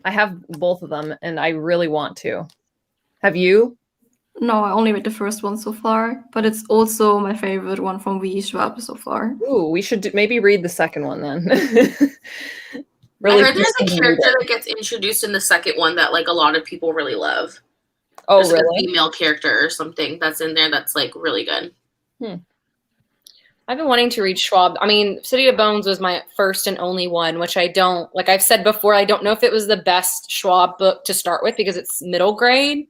I have both of them, and I really want to. Have you? No, I only read the first one so far, but it's also my favorite one from V.E. Schwab so far. Ooh, we should maybe read the second one then. Really, I heard there's a character that gets introduced in the second one that like a lot of people really love. Oh, there's really? A female character or something that's in there that's like really good. I've been wanting to read Schwab. I mean, City of Bones was my first and only one, which I don't, like I've said before, I don't know if it was the best Schwab book to start with because it's middle grade.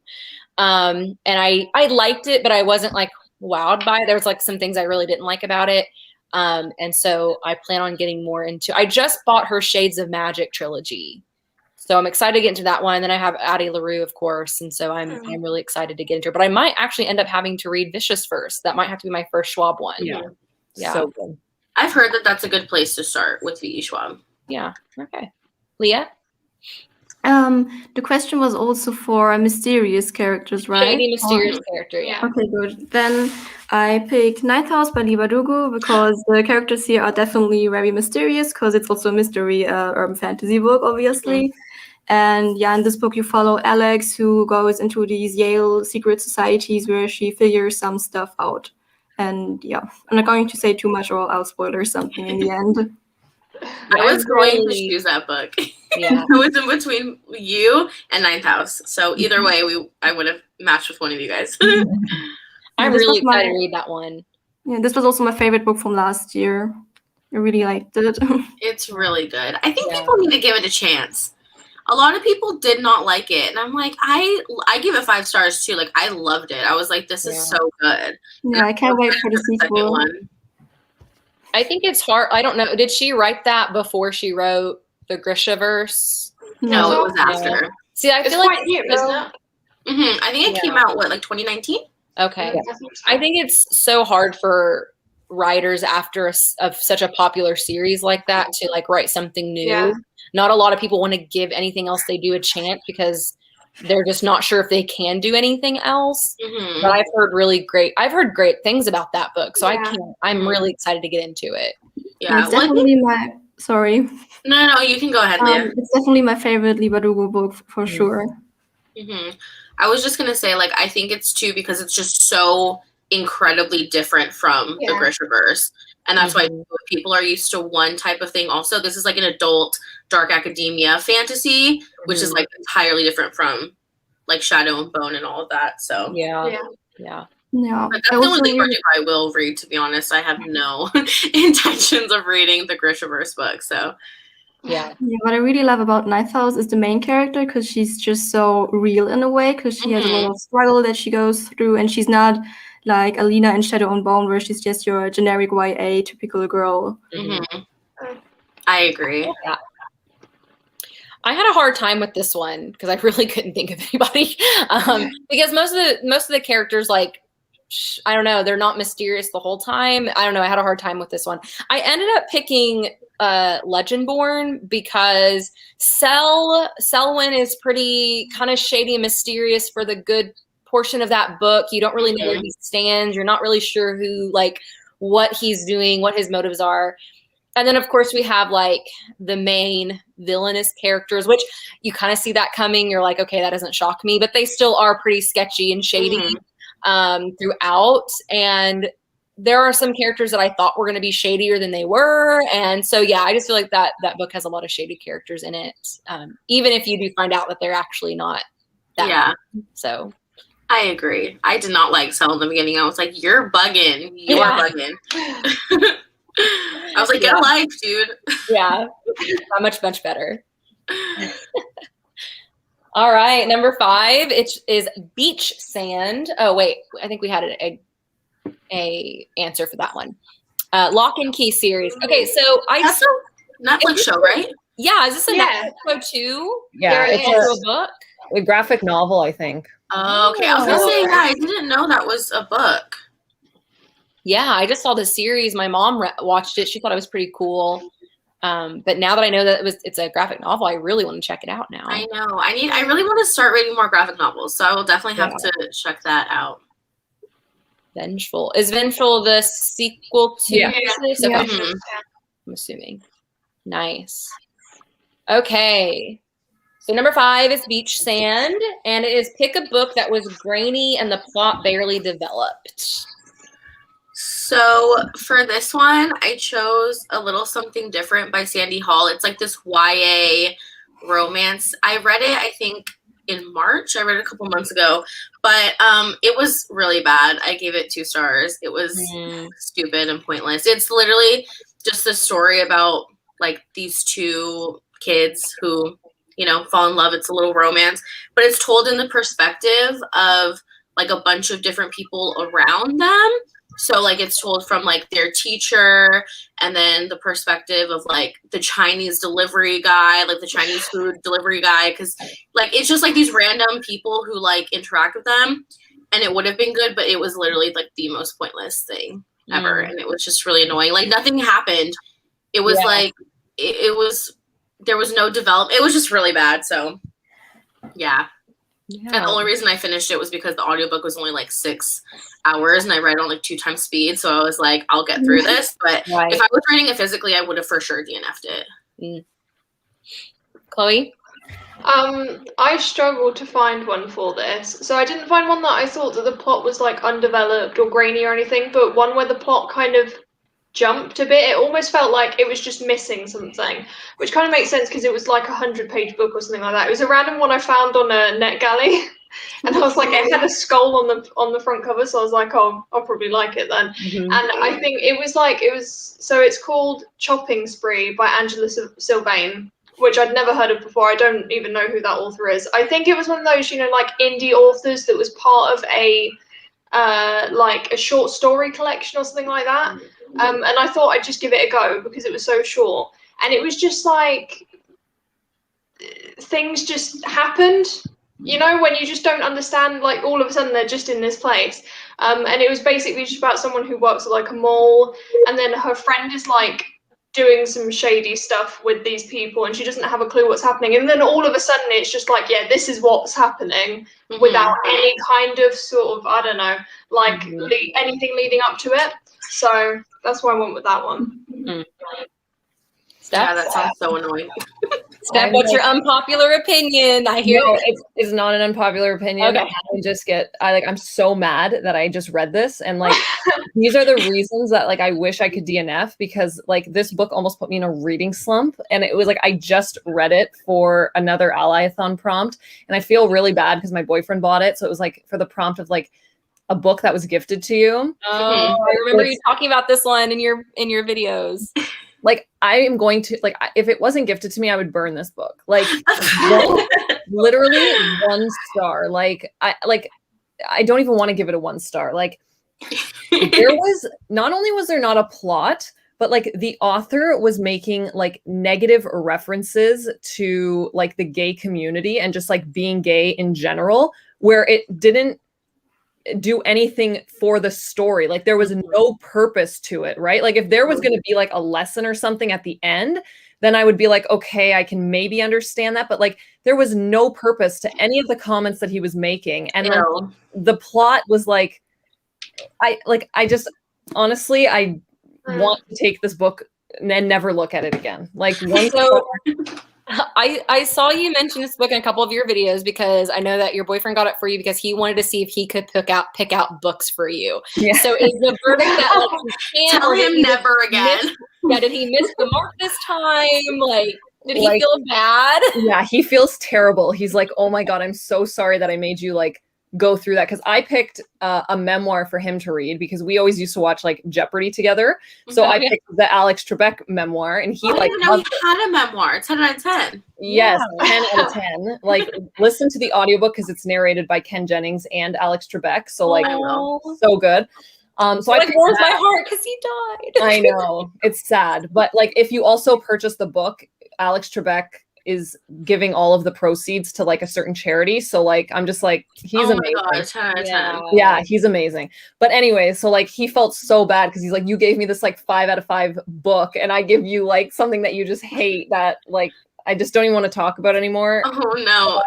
And I liked it, but I wasn't like wowed by it. There was like some things I really didn't like about it. And so I plan on getting more into, I just bought her Shades of Magic trilogy. So I'm excited to get into that one. And then I have Addie LaRue, of course. And so I'm really excited to get into it. But I might actually end up having to read Vicious first. That might have to be my first Schwab one. Yeah. So good. I've heard that that's a good place to start with V.E. Schwab. Yeah. Okay. Leah? The question was also for mysterious characters, right? Shady, mysterious character, yeah. Okay, good. Then I picked Ninth House by Lee Bardugo because the characters here are definitely very mysterious because it's also a mystery urban fantasy book, obviously. And yeah, in this book you follow Alex, who goes into these Yale secret societies where she figures some stuff out. And yeah, I'm not going to say too much or I'll spoil something in the end. I was going to choose that book. Yeah. I was in between you and Ninth House. So either way, I would have matched with one of you guys. I'm really excited to read that one. Yeah, this was also my favorite book from last year. I really liked it. It's really good. I think people need to give it a chance. A lot of people did not like it, and I'm like, I give it 5 stars too. Like, I loved it. I was like, this is so good. Yeah, I can't wait for the sequel. One. I think it's hard. I don't know. Did she write that before she wrote the Grishaverse? No, it was after. See, I feel like new, isn't it? I think it came out like 2019. Okay, I think it's so hard for writers after of such a popular series like that to like write something new. Yeah. Not a lot of people want to give anything else they do a chance because they're just not sure if they can do anything else. But I've heard great things about that book. So I'm really excited to get into it. Yeah, it's definitely sorry. No, you can go ahead, Leah. It's definitely my favorite Lee Bardugo book for sure. I was just gonna say, like, I think it's too because it's just so incredibly different from the Grishaverse. And that's why people are used to one type of thing. Also, this is like an adult dark academia fantasy, which is like entirely different from like Shadow and Bone and all of that. So Yeah. Yeah. but that's the only project I will read, to be honest. I have no intentions of reading the Grishaverse book. So Yeah. What I really love about Ninth House is the main character, because she's just so real in a way, because she has a lot of struggle that she goes through, and she's not like Alina in Shadow and Bone, where she's just your generic YA typical girl. I agree. Yeah. I had a hard time with this one because I really couldn't think of anybody. Because most of the characters, like, I don't know, they're not mysterious the whole time. I don't know. I had a hard time with this one. I ended up picking Legendborn because Selwyn is pretty kind of shady and mysterious for the good portion of that book. You don't really know where he stands. You're not really sure who, like, what he's doing, what his motives are. And then, of course, we have, like, the main villainous characters, which you kind of see that coming. You're like, okay, that doesn't shock me. But they still are pretty sketchy and shady throughout. And there are some characters that I thought were going to be shadier than they were. And so, yeah, I just feel like that book has a lot of shady characters in it, even if you do find out that they're actually not that bad. So I agree. I did not like Cell in the beginning. I was like, you're bugging. You're bugging. I was like, get a life, dude. Yeah, much better. All right, number 5, it is Beach Sand. Oh wait, I think we had a answer for that one. Lock and Key series. Okay, so that's a Netflix show, right? Yeah, is this a Netflix show too? Yeah, it's a book. A graphic novel, I think. Oh, okay, I was gonna say, I didn't know that was a book. Yeah, I just saw the series. My mom watched it. She thought it was pretty cool. But now that I know that it's a graphic novel, I really want to check it out now. I know. I really want to start reading more graphic novels, so I will definitely have to check that out. Vengeful. Is Vengeful the sequel to this? Okay. I'm assuming. Nice. Okay. So number 5 is Beach Sand, and it is pick a book that was grainy and the plot barely developed. So for this one, I chose A Little Something Different by Sandy Hall. It's like this YA romance. I read it, I think, in March. I read it a couple months ago, but it was really bad. I gave it 2 stars. It was stupid and pointless. It's literally just a story about like these 2 kids who, you know, fall in love. It's a little romance, but it's told in the perspective of like a bunch of different people around them. So like it's told from like their teacher, and then the perspective of like the Chinese delivery guy, like the Chinese food delivery guy, because like it's just like these random people who like interact with them, and it would have been good, but it was literally like the most pointless thing ever, and it was just really annoying. Like nothing happened. It was like it was, there was no development. It was just really bad. So yeah. And the only reason I finished it was because the audiobook was only like 6 hours and I read on like 2 times speed. So I was like, I'll get through this. But if I was reading it physically, I would have for sure DNF'd it. Chloe? I struggled to find one for this. So I didn't find one that I thought that the plot was like undeveloped or grainy or anything, but one where the plot kind of jumped a bit. It almost felt like it was just missing something, which kind of makes sense because it was like a 100-page book or something like that. It was a random one I found on a NetGalley, and I was like, it had a skull on the front cover, so I was like, oh, I'll probably like it then. And I think so it's called Chopping Spree by Angela Sylvain, which I'd never heard of before. I don't even know who that author is. I think it was one of those, you know, like indie authors that was part of a like a short story collection or something like that. And I thought I'd just give it a go because it was so short. And it was just like, things just happened, you know, when you just don't understand, like all of a sudden they're just in this place. And it was basically just about someone who works at like a mall, and then her friend is like doing some shady stuff with these people and she doesn't have a clue what's happening. And then all of a sudden it's just like, yeah, this is what's happening without any kind of sort of, I don't know, like anything leading up to it. So that's why I went with that one. Yeah, that sounds so annoying. Steph, what's your unpopular opinion? I hear no, it's not an unpopular opinion. Okay. I'm so mad that I just read this, and like these are the reasons that like I wish I could DNF, because like this book almost put me in a reading slump, and it was like I just read it for another Ally-a-thon prompt, and I feel really bad because my boyfriend bought it, so it was like for the prompt of like a book that was gifted to you. Oh, I remember you talking about this one in your videos. Like I am going to like if it wasn't gifted to me, I would burn this book. Like literally 1 star. Like I don't even want to give it a 1 star. Like there was not only was there not a plot, but like the author was making like negative references to like the gay community and just like being gay in general, where it didn't do anything for the story. Like there was no purpose to it, right? Like if there was going to be like a lesson or something at the end, then I would be like, okay, I can maybe understand that. But like there was no purpose to any of the comments that he was making. And like, the plot was like, I just honestly, I want to take this book and never look at it again. Like I saw you mention this book in a couple of your videos because I know that your boyfriend got it for you because he wanted to see if he could pick out books for you. Yeah. So is the verdict that like he can't, tell him never again? Did he miss the mark this time? Like, did he feel bad? Yeah, he feels terrible. He's like, oh my God, I'm so sorry that I made you like go through that, because I picked a memoir for him to read because we always used to watch like Jeopardy together. So I picked the Alex Trebek memoir, and he like he had a memoir. 10 out of 10. Yes, 10 out of 10. Like listen to the audiobook because it's narrated by Ken Jennings and Alex Trebek. So like so good. So it like warms my heart because he died. I know, it's sad, but like if you also purchase the book, Alex Trebek is giving all of the proceeds to like a certain charity. So like I'm just like, he's amazing. God, 10 out of 10. Yeah, he's amazing. But anyway, so like he felt so bad because he's like, you gave me this like 5 out of 5 book, and I give you like something that you just hate that like I just don't even want to talk about anymore. Oh no.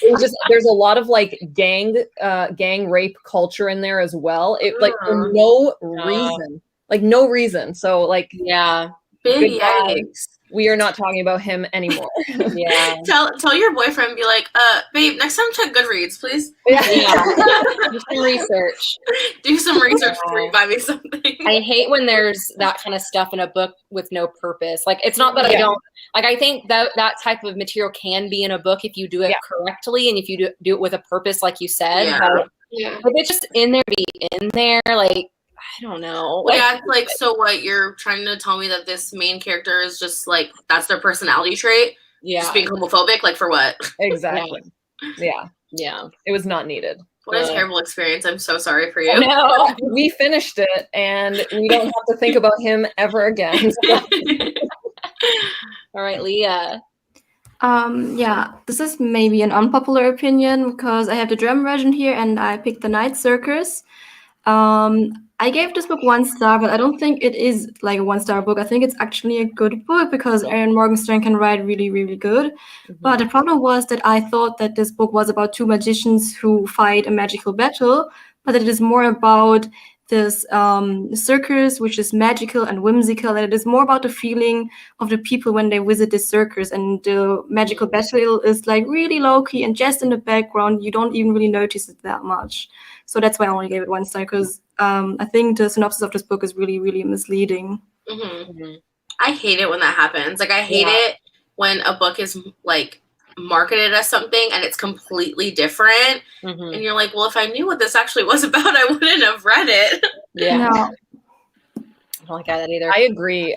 It was just there's a lot of like gang rape culture in there as well. It like for no reason. Like no reason. So like big yikes. We are not talking about him anymore. Yeah. Tell your boyfriend, be like, babe, next time check Goodreads, please. Yeah. Do some research. Do some research before you buy me something. I hate when there's that kind of stuff in a book with no purpose. Like it's not that I don't like. I think that type of material can be in a book if you do it correctly and if you do it with a purpose, like you said. But it's just in there to be in there, like. I don't know. Like, so what, you're trying to tell me that this main character is just like, that's their personality trait? Yeah. Just being homophobic? Like, for what? Exactly. Yeah. It was not needed. What a terrible experience. I'm so sorry for you. No, we finished it, and we don't have to think about him ever again. So. All right, Leah. This is maybe an unpopular opinion because I have the German version here, and I picked The Night Circus. I gave this book 1 star, but I don't think it is like a 1-star book. I think it's actually a good book because Erin Morgenstern can write really, really good. Mm-hmm. But the problem was that I thought that this book was about 2 magicians who fight a magical battle, but it is more about this circus, which is magical and whimsical, and it is more about the feeling of the people when they visit this circus. And the magical battle is like really low-key and just in the background. You don't even really notice it that much. So that's why I only gave it 1 star, because I think the synopsis of this book is really, really misleading. Mm-hmm. Mm-hmm. I hate it when that happens. Like, I hate it when a book is, like, marketed as something and it's completely different. Mm-hmm. And you're like, well, if I knew what this actually was about, I wouldn't have read it. Yeah. No. I don't like that either. I agree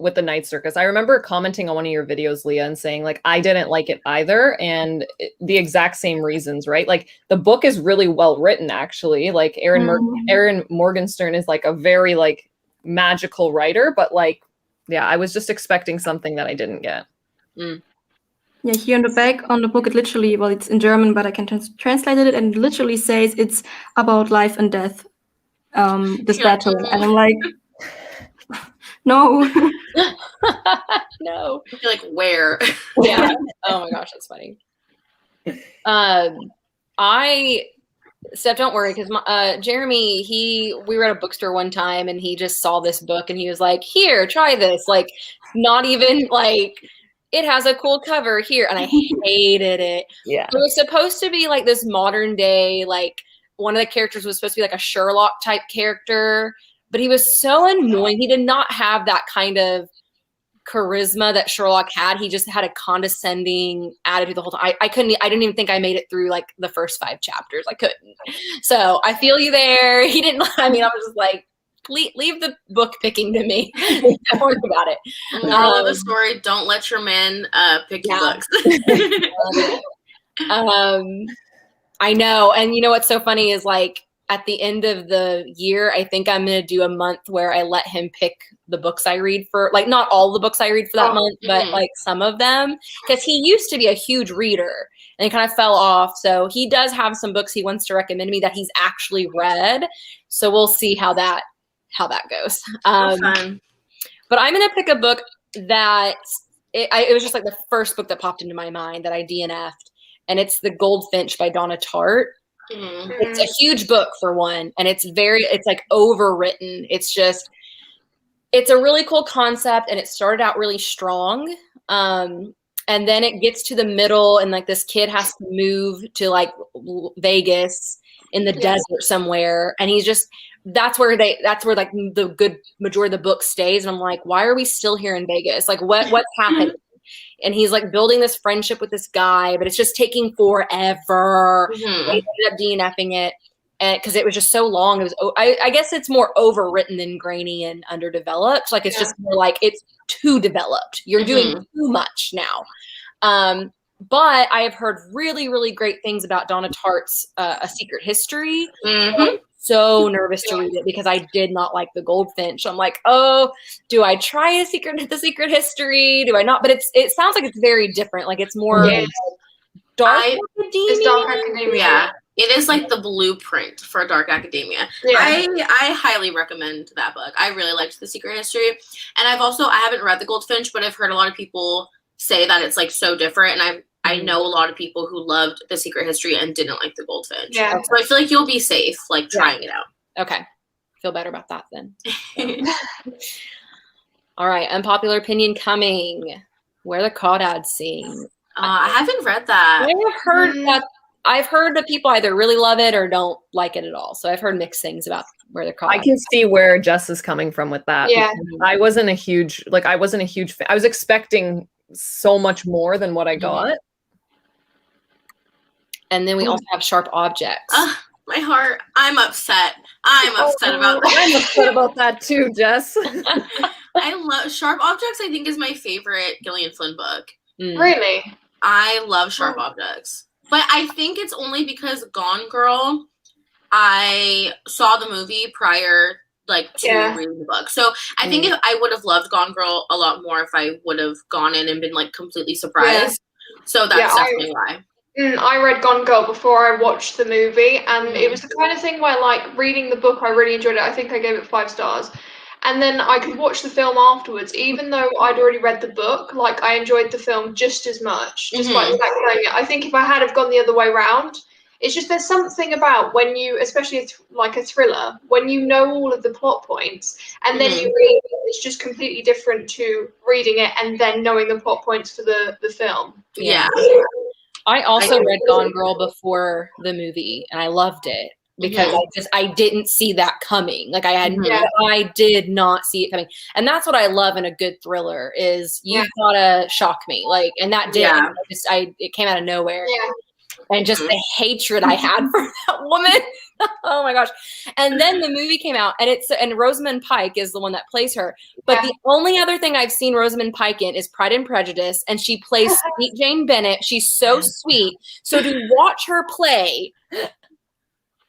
with The Night Circus. I remember commenting on one of your videos, Leah, and saying like I didn't like it either, and the exact same reasons, right? Like the book is really well written, actually. Like Erin Morgenstern is like a very like magical writer, but like I was just expecting something that I didn't get. Mm. Yeah, here on the back on the book, it literally, well, it's in German, but I can translate it, and it literally says it's about life and death, this battle, and I'm like. No. No. You're like, where? Yeah. Oh my gosh, that's funny. Steph, don't worry, because Jeremy, we were at a bookstore one time and he just saw this book and he was like, here, try this. Like, not even like it has a cool cover here, and I hated it. Yeah. It was supposed to be like this modern day, like one of the characters was supposed to be like a Sherlock type character, but he was so annoying. He did not have that kind of charisma that Sherlock had. He just had a condescending attitude the whole time. I didn't even think I made it through like the first 5 chapters. I couldn't. So I feel you there. He didn't, I mean, I was just like, leave the book picking to me. Don't worry about it. Moral of the story, don't let your men pick your books. I know. And you know what's so funny is like at the end of the year, I think I'm going to do a month where I let him pick the books I read for, like not all the books I read for that month, but like some of them, because he used to be a huge reader and he kind of fell off. So he does have some books he wants to recommend to me that he's actually read. So we'll see how that goes. But I'm going to pick a book that it was just like the first book that popped into my mind that I DNF'd, and it's The Goldfinch by Donna Tartt. It's a huge book for one, and it's like overwritten. It's a really cool concept, and it started out really strong. And then it gets to the middle, and like this kid has to move to like Vegas in the desert somewhere, and that's where like the good majority of the book stays. And I'm like, why are we still here in Vegas? Like what's happening? And he's like building this friendship with this guy, but it's just taking forever. They ended up DNFing it, and because it was just so long. It was, I guess it's more overwritten than grainy and underdeveloped. Like it's just more like it's too developed. You're doing too much now. But I have heard really, really great things about Donna Tartt's A Secret History. I'm so nervous to read it because I did not like The Goldfinch. I'm like, oh, do I try The Secret History? Do I not? But it sounds like it's very different. Like it's more dark academia. It's dark academia. Yeah. It is like the blueprint for dark academia. Yeah. I highly recommend that book. I really liked The Secret History. And I haven't read The Goldfinch, but I've heard a lot of people say that it's like so different. And I know a lot of people who loved The Secret History and didn't like The Goldfinch. Yeah. So I feel like you'll be safe, like trying it out. Okay. Feel better about that then. All right. Unpopular opinion coming. Where the Crawdads Sing. I haven't read that. I've heard that people either really love it or don't like it at all. So I've heard mixed things about Where the Crawdads I can see where Jess is coming from with that. Yeah. I wasn't a huge fan. I was expecting so much more than what I got. And then we also have Sharp Objects. My heart. I'm upset. I'm upset about that. I'm upset about that too, Jess. I love Sharp Objects. I think is my favorite Gillian Flynn book. Really? I love Sharp Objects. But I think it's only because Gone Girl, I saw the movie prior to reading the book. So I think if I would have loved Gone Girl a lot more if I would have gone in and been like completely surprised. Yeah. So that's definitely why. I read Gone Girl before I watched the movie, and it was the kind of thing where like reading the book I really enjoyed it. I think I gave it 5 stars. And then I could watch the film afterwards, even though I'd already read the book. Like I enjoyed the film just as much, despite the fact that I think if I had have gone the other way around, it's just there's something about when you, especially like a thriller, when you know all of the plot points and then you read it, it's just completely different to reading it and then knowing the plot points for the film. Yeah. I also read Gone Girl before the movie, and I loved it. Because I didn't see that coming. Like I did not see it coming. And that's what I love in a good thriller is you've gotta shock me. Like, and that did. Yeah. It came out of nowhere. Yeah. And just the hatred I had for that woman. Oh my gosh. And then the movie came out, and Rosamund Pike is the one that plays her. But the only other thing I've seen Rosamund Pike in is Pride and Prejudice, and she plays Sweet Jane Bennett. She's so sweet. So to watch her play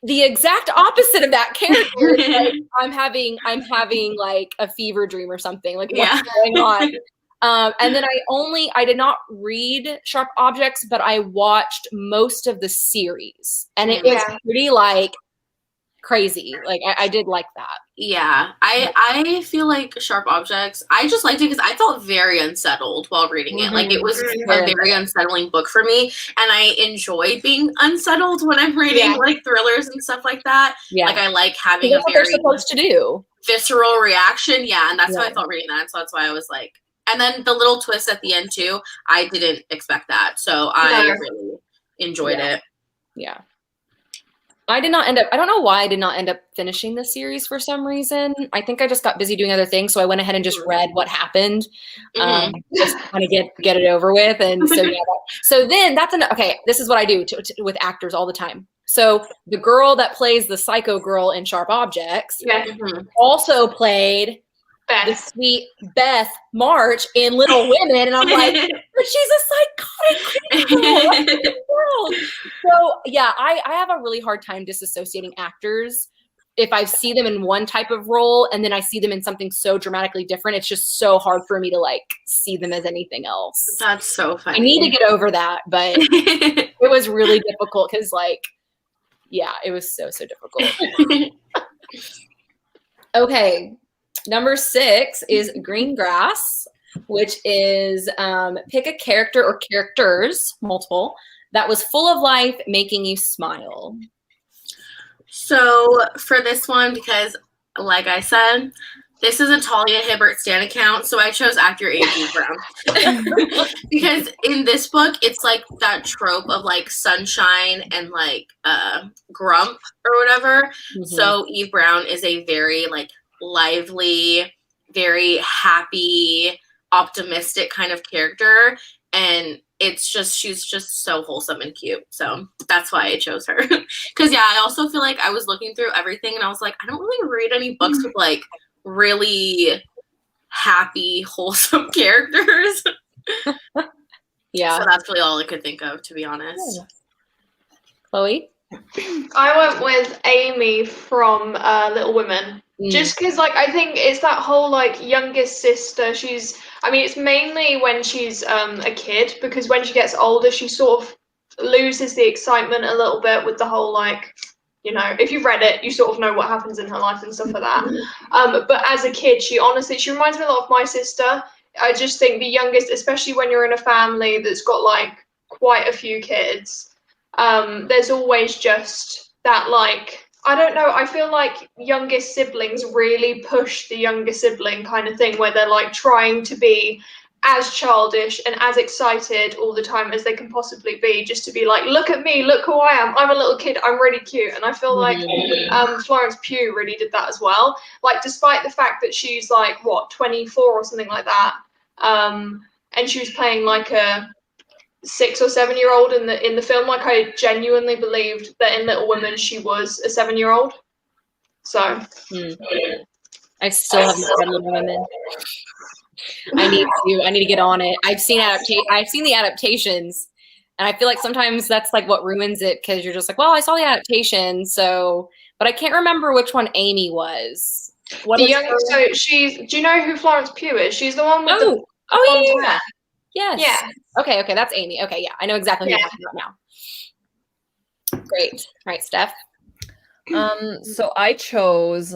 the exact opposite of that character. Like, I'm having like a fever dream or something. Like what's going on? And then I did not read Sharp Objects, but I watched most of the series, and it was pretty like crazy. Like I did like that. Yeah, I feel like Sharp Objects, I just liked it because I felt very unsettled while reading it. Like it was a very unsettling book for me, and I enjoy being unsettled when I'm reading like thrillers and stuff like that. Yeah, like I like having what they're supposed to do. Visceral reaction. Yeah, and that's how I felt reading that. So that's why I was like, And then the little twist at the end too, I didn't expect that. So I really enjoyed it. Yeah. I did not end up, I don't know why I did not end up finishing the series for some reason. I think I just got busy doing other things. So I went ahead and just read what happened. Just kind of get it over with. And so, yeah. So then okay, this is what I do with actors all the time. So the girl that plays the psycho girl in Sharp Objects also played the sweet Beth March in Little Women, and I'm like, but she's a psychotic criminal in the world. So yeah, I have a really hard time disassociating actors. If I see them in one type of role and then I see them in something so dramatically different, it's just so hard for me to like see them as anything else. That's so funny. I need to get over that, but it was really difficult because like, yeah, it was so difficult. Okay. Number 6 is Green Grass, which is pick a character or characters, multiple, that was full of life, making you smile. So for this one, because like I said, this is a Talia Hibbert stan account, so I chose actor A.G. Brown. Because in this book, it's like that trope of like sunshine and like grump or whatever. So Eve Brown is a very like lively, very happy, optimistic kind of character, and she's just so wholesome and cute. So that's why I chose her. Because yeah, I also feel like I was looking through everything and I was like, I don't really read any books with like really happy, wholesome characters. Yeah, so that's really all I could think of, to be honest. Chloe? I went with Amy from Little Women. Just because, like, I think it's that whole, like, youngest sister. It's mainly when she's a kid, because when she gets older, she sort of loses the excitement a little bit with the whole, like, you know, if you've read it, you sort of know what happens in her life and stuff like that. But as a kid, she reminds me a lot of my sister. I just think the youngest, especially when you're in a family that's got, like, quite a few kids, there's always just that, like, I don't know, I feel like youngest siblings really push the younger sibling kind of thing, where they're like trying to be as childish and as excited all the time as they can possibly be, just to be like, look at me, look who I am, I'm a little kid, I'm really cute. And I feel like Florence Pugh really did that as well. Like, despite the fact that she's like, 24 or something like that, and she was playing like a 6 or 7 year old in the film, like I genuinely believed that in Little Women she was a 7-year-old. So I still haven't read Little Women. I need to get on it. I've seen the adaptations, and I feel like sometimes that's like what ruins it, because you're just like, well, I saw the adaptation, so, but I can't remember which one Amy was. Do you know who Florence Pugh is? She's the one with the blonde hair. Yes. Yeah. Okay, that's Amy. Okay, yeah, I know exactly who you're talking about now. Great. All right, Steph. So I chose,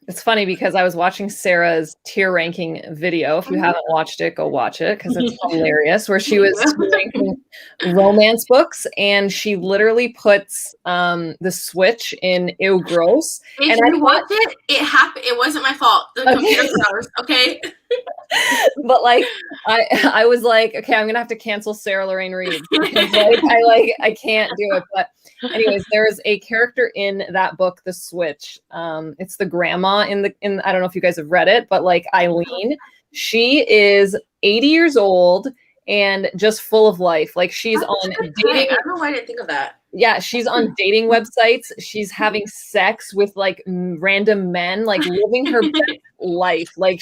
it's funny because I was watching Sarah's tier ranking video. If you haven't watched it, go watch it, because it's hilarious, where she was ranking romance books, and she literally puts the switch in ew gross. If and you watched it, it happened. It wasn't my fault. The computer froze, okay? But like I was like, okay, I'm gonna have to cancel Sarah Lorraine Reed, because I can't do it. But anyways, there's a character in that book, The Switch. It's the grandma in I don't know if you guys have read it, but like Eileen, she is 80 years old and just full of life. Like, she's on dating. I don't know why I didn't think of that. Yeah, she's on dating websites. She's having sex with like random men, like living her best life. Like,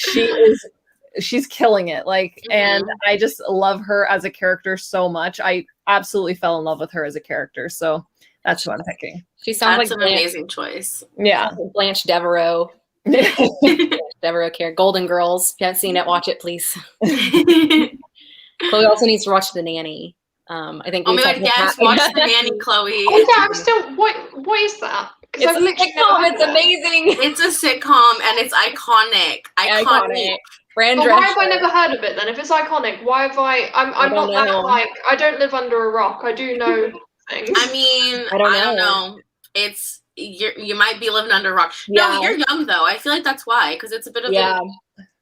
she's killing it. Like, and I just love her as a character so much. I absolutely fell in love with her as a character. So that's who I'm picking. She sounds That's like an amazing choice. Yeah. Blanche Devereaux. Devereaux character. Golden Girls. If you haven't seen it, watch it, please. Chloe also needs to watch The Nanny. I think. Oh my god, yes, watch The Nanny, Chloe. Oh yeah, I'm still. What is that? It's a sitcom. It's amazing. It's a sitcom and it's iconic. Iconic. Why have I never heard of it then? If it's iconic, why have I? I'm not that like. I don't live under a rock. I do know things. I mean, I don't know. It's you might be living under a rock. Yeah. No, you're young though. I feel like that's why, because it's a bit of an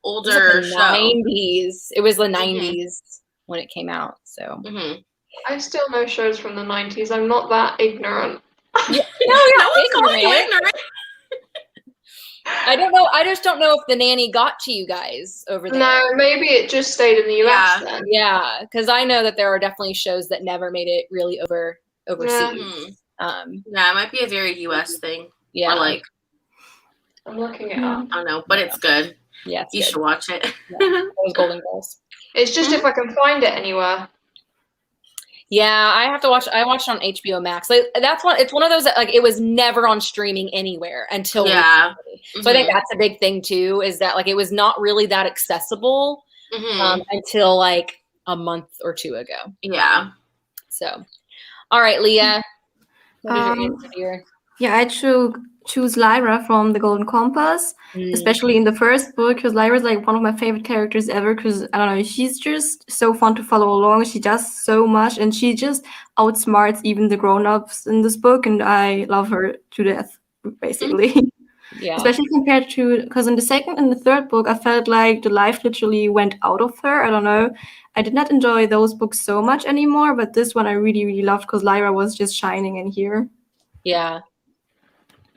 older show. 90s. It was the 90s when it came out. So I still know shows from the 90s. I'm not that ignorant. yeah, No one's calling you ignorant. I don't know. I just don't know if the nanny got to you guys over there. No, maybe it just stayed in the US then. Yeah, because I know that there are definitely shows that never made it really overseas. Yeah, it might be a very US thing. Yeah, or like I'm looking it up. I don't know, but it's good. Yeah, it's you good. should watch it. Those Golden Girls. It's just if I can find it anywhere. Yeah, I have to watch. I watched it on HBO Max. Like, it's one of those that like it was never on streaming anywhere until recently. So I think that's a big thing too. Is that like it was not really that accessible until like a month or two ago. Yeah. So, all right, Leah. What is your answer here? Yeah, I choose Lyra from The Golden Compass, especially in the first book, because Lyra is like one of my favorite characters ever, because I don't know, she's just so fun to follow along. She does so much, and she just outsmarts even the grown-ups in this book, and I love her to death, basically. Yeah. Especially compared to, because in the second and the third book, I felt like the life literally went out of her. I don't know. I did not enjoy those books so much anymore, but this one I really, really loved because Lyra was just shining in here. Yeah.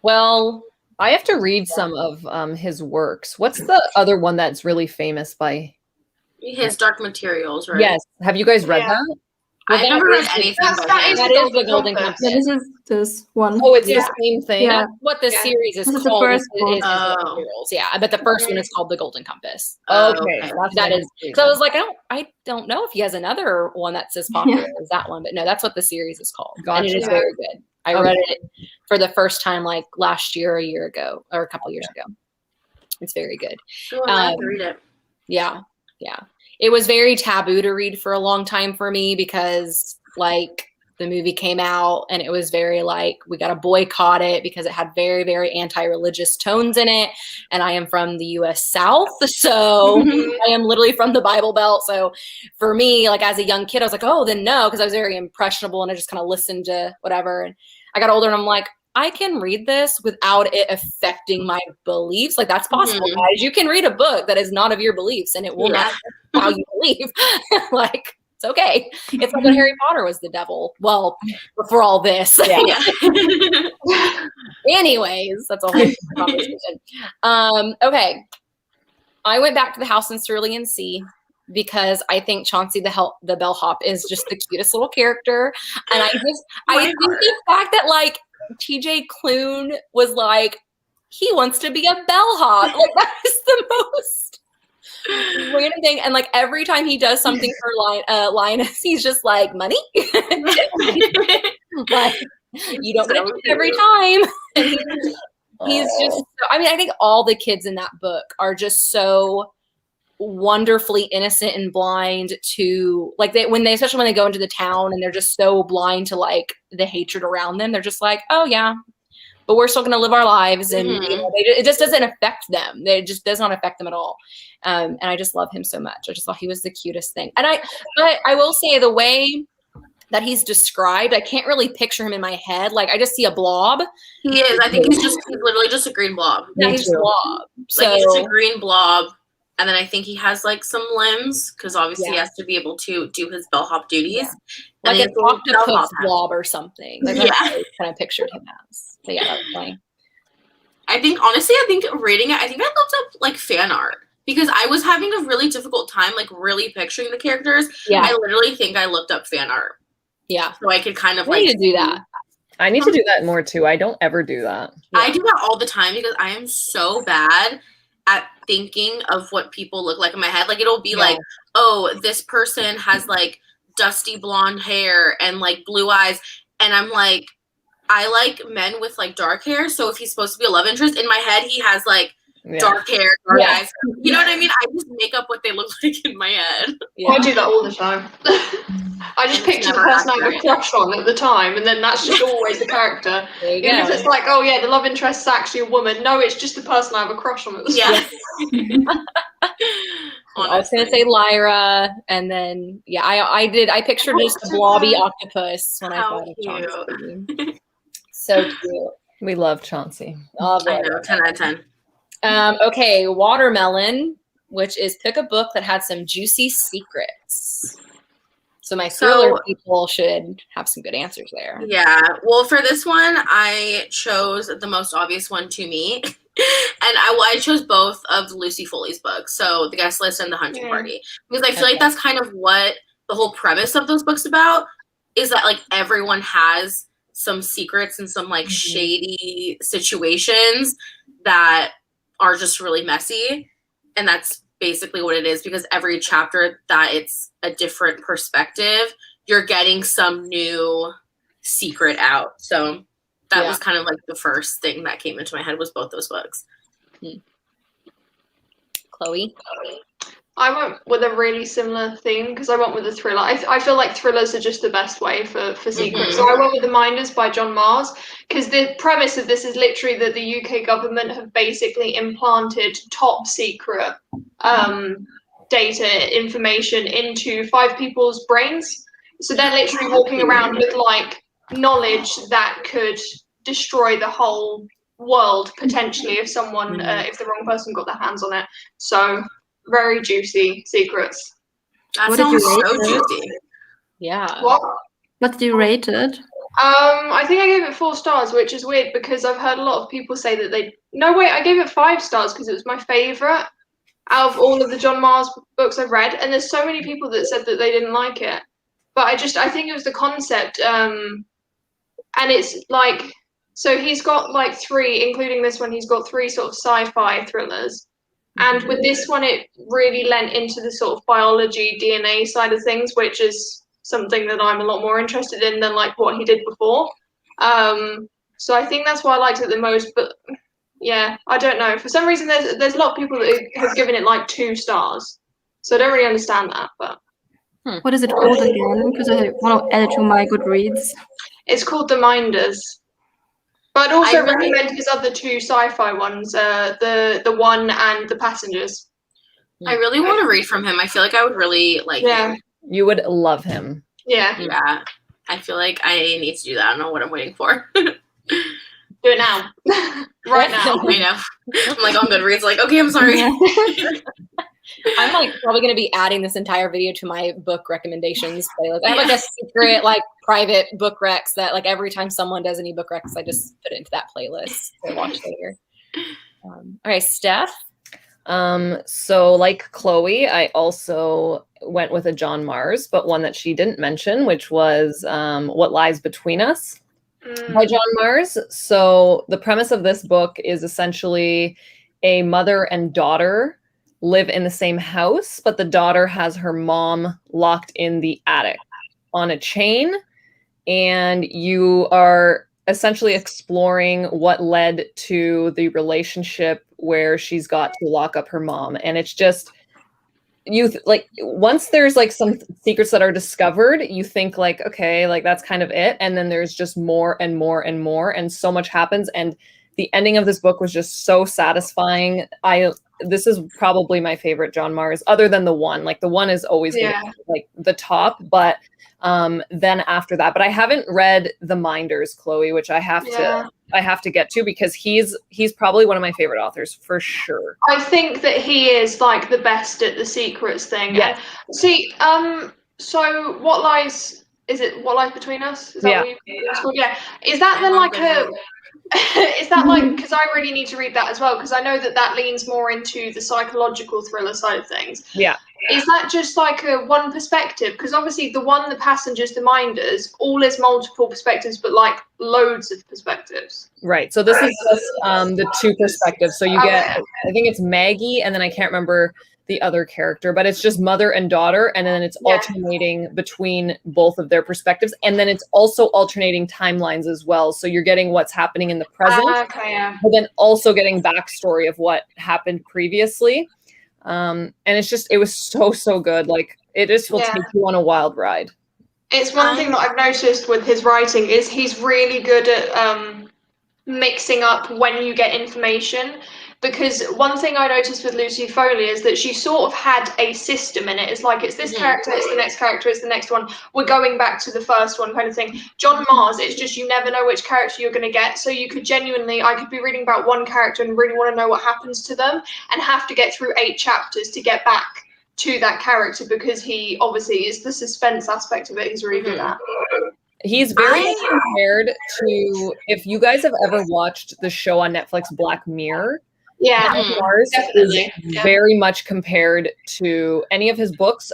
Well, I have to read some of his works. What's the other one that's really famous by? His Dark Materials, right? Yes. Have you guys read that? I've never read anything by him. That is the Golden Compass. Yeah, this is this one. Oh, it's the same thing? Yeah. That's what the series is This is the called. first book. Is Golden Materials. Yeah, but the first one is called the Golden Compass. Okay. That is. So I was like, I don't know if he has another one that's as popular as that one, but no, that's what the series is called. Gotcha. And it is very good. I read it for the first time like last year, a year ago, or a couple years ago. It's very good. Oh, I have to read it. Yeah. It was very taboo to read for a long time for me because like the movie came out and it was very like we got to boycott it because it had very, very anti-religious tones in it. And I am from the US South, so I am literally from the Bible Belt. So for me, like as a young kid, I was like, oh, then no, because I was very impressionable and I just kind of listened to whatever. And I got older and I'm like, I can read this without it affecting my beliefs. Like that's possible, guys. You can read a book that is not of your beliefs and it will not affect how you believe. Like it's okay. It's like when Harry Potter was the devil. Well, before all this. Anyways, that's a whole conversation. Okay. I went back to the house in Cerulean Sea because I think Chauncey the bellhop is just the cutest little character. And I think the fact that like TJ Klune was like, he wants to be a bellhop. Like that is the most random thing. And like every time he does something for Linus, he's just like, money? Like, you don't get it every time. And he's just, I mean, I think all the kids in that book are just so wonderfully innocent and blind to like especially when they go into the town and they're just so blind to like the hatred around them. They're just like, oh yeah, but we're still going to live our lives. And you know, it just doesn't affect them. It just does not affect them at all. And I just love him so much. I just thought he was the cutest thing. And I will say the way that he's described, I can't really picture him in my head. Like I just see a blob. He is. I think he's literally just a green blob. Yeah, he's a blob. Like he's just a green blob. And then I think he has like some limbs because obviously he has to be able to do his bellhop duties. Yeah. Like an octopus blob or something. Like that's what I kind of pictured him as. So yeah, that was funny. I think reading it, I think I looked up like fan art because I was having a really difficult time like really picturing the characters. Yeah. I literally think I looked up fan art. Yeah. So I could kind of I need to do that. I need to do that more too. I don't ever do that. Yeah. I do that all the time because I am so bad at thinking of what people look like in my head. Like it'll be like, oh, this person has like dusty blonde hair and like blue eyes. And I'm like, I like men with like dark hair. So if he's supposed to be a love interest, in my head, he has like dark hair, dark eyes. You know what I mean? I just make up what they look like in my head. Yeah. I do that all the time. I just picture the person I have a crush on at the time, and then that's just always the character. Even if it's like, oh yeah, the love interest is actually a woman. No, it's just the person I have a crush on at the time. I was gonna say Lyra, and then I pictured just a blobby octopus when I thought of Chauncey. So cute. We love Chauncey. I know, 10 out of 10. Okay, Watermelon. which is pick a book that had some juicy secrets. So my thriller people should have some good answers there. Yeah. Well, for this one, I chose the most obvious one to me. And I chose both of Lucy Foley's books, so The Guest List and The Hunting Party. Because I feel like that's kind of what the whole premise of those books about, is that like everyone has some secrets and some like shady situations that are just really messy. And that's basically what it is, because every chapter that it's a different perspective, you're getting some new secret out. So that was kind of like the first thing that came into my head, was both those books. Chloe? I went with a really similar theme because I went with a thriller. I feel like thrillers are just the best way for secrets. So I went with The Minders by John Mars, because the premise of this is literally that the UK government have basically implanted top secret data information into 5 people's brains. So they're literally walking around with like knowledge that could destroy the whole world potentially if someone if the wrong person got their hands on it. So very juicy secrets. That sounds so juicy. Yeah. What did you rate it? I think I gave it 4 stars, which is weird because I've heard a lot of people say that I gave it 5 stars because it was my favorite out of all of the John Mars books I've read, and there's so many people that said that they didn't like it. But I think it was the concept, and it's like, so he's got like 3, including this one, he's got 3 sort of sci-fi thrillers. And with this one, it really lent into the sort of biology, DNA side of things, which is something that I'm a lot more interested in than like what he did before. So I think that's why I liked it the most. But yeah, I don't know. For some reason, there's a lot of people that have given it like 2 stars. So I don't really understand that. But what is it called again? Because I want to add it to my Goodreads. It's called The Minders. But I'd also recommend his other 2 sci-fi ones, the One and The Passengers. I really want to read from him. I feel like I would really like him. You would love him. Yeah. Yeah. I feel like I need to do that. I don't know what I'm waiting for. Do it now. Right now. I know. I'm like on Goodreads, like, okay, I'm sorry. I'm like probably going to be adding this entire video to my book recommendations playlist. I have like a secret, like private book recs that like every time someone does any book recs, I just put it into that playlist to watch later. All right, Steph. So like Chloe, I also went with a John Mars, but one that she didn't mention, which was What Lies Between Us by John Mars. So the premise of this book is essentially a mother and daughter live in the same house, but the daughter has her mom locked in the attic on a chain, and you are essentially exploring what led to the relationship where she's got to lock up her mom. And it's just, once there's like some secrets that are discovered, you think like, okay, like that's kind of it. And then there's just more and more and more, and so much happens. And the ending of this book was just so satisfying. This is probably my favorite John Mars, other than The One. Like The One is always like the top, but then after that. But I haven't read The Minders, Chloe, which I have to get to, because he's probably one of my favorite authors for sure. I think that he is like the best at the secrets thing. Yeah. See, so What Lies Between Us? Is that what it's called? Yeah. Is that then like is that like, because I really need to read that as well, because I know that leans more into the psychological thriller side of things. Yeah. Is that just like a one perspective? Because obviously The One, The Passengers, The Minders, all is multiple perspectives, but like loads of perspectives. Right. So this is just the 2 perspectives. So you get, I think it's Maggie, and then I can't remember the other character, but it's just mother and daughter, and then it's alternating between both of their perspectives, and then it's also alternating timelines as well. So you're getting what's happening in the present, but then also getting backstory of what happened previously. And it was so good. Like it just will take you on a wild ride. It's one thing that I've noticed with his writing is he's really good at mixing up when you get information. because one thing I noticed with Lucy Foley is that she sort of had a system in it. It's like, it's this character, it's the next character, it's the next one. We're going back to the first one kind of thing. John Mars, it's just you never know which character you're going to get. So you could genuinely, I could be reading about one character and really want to know what happens to them and have to get through 8 chapters to get back to that character, because he obviously is the suspense aspect of it. He's really good at. He's very much compared to, if you guys have ever watched the show on Netflix, Black Mirror. Yeah, Mars definitely. is very much compared to any of his books.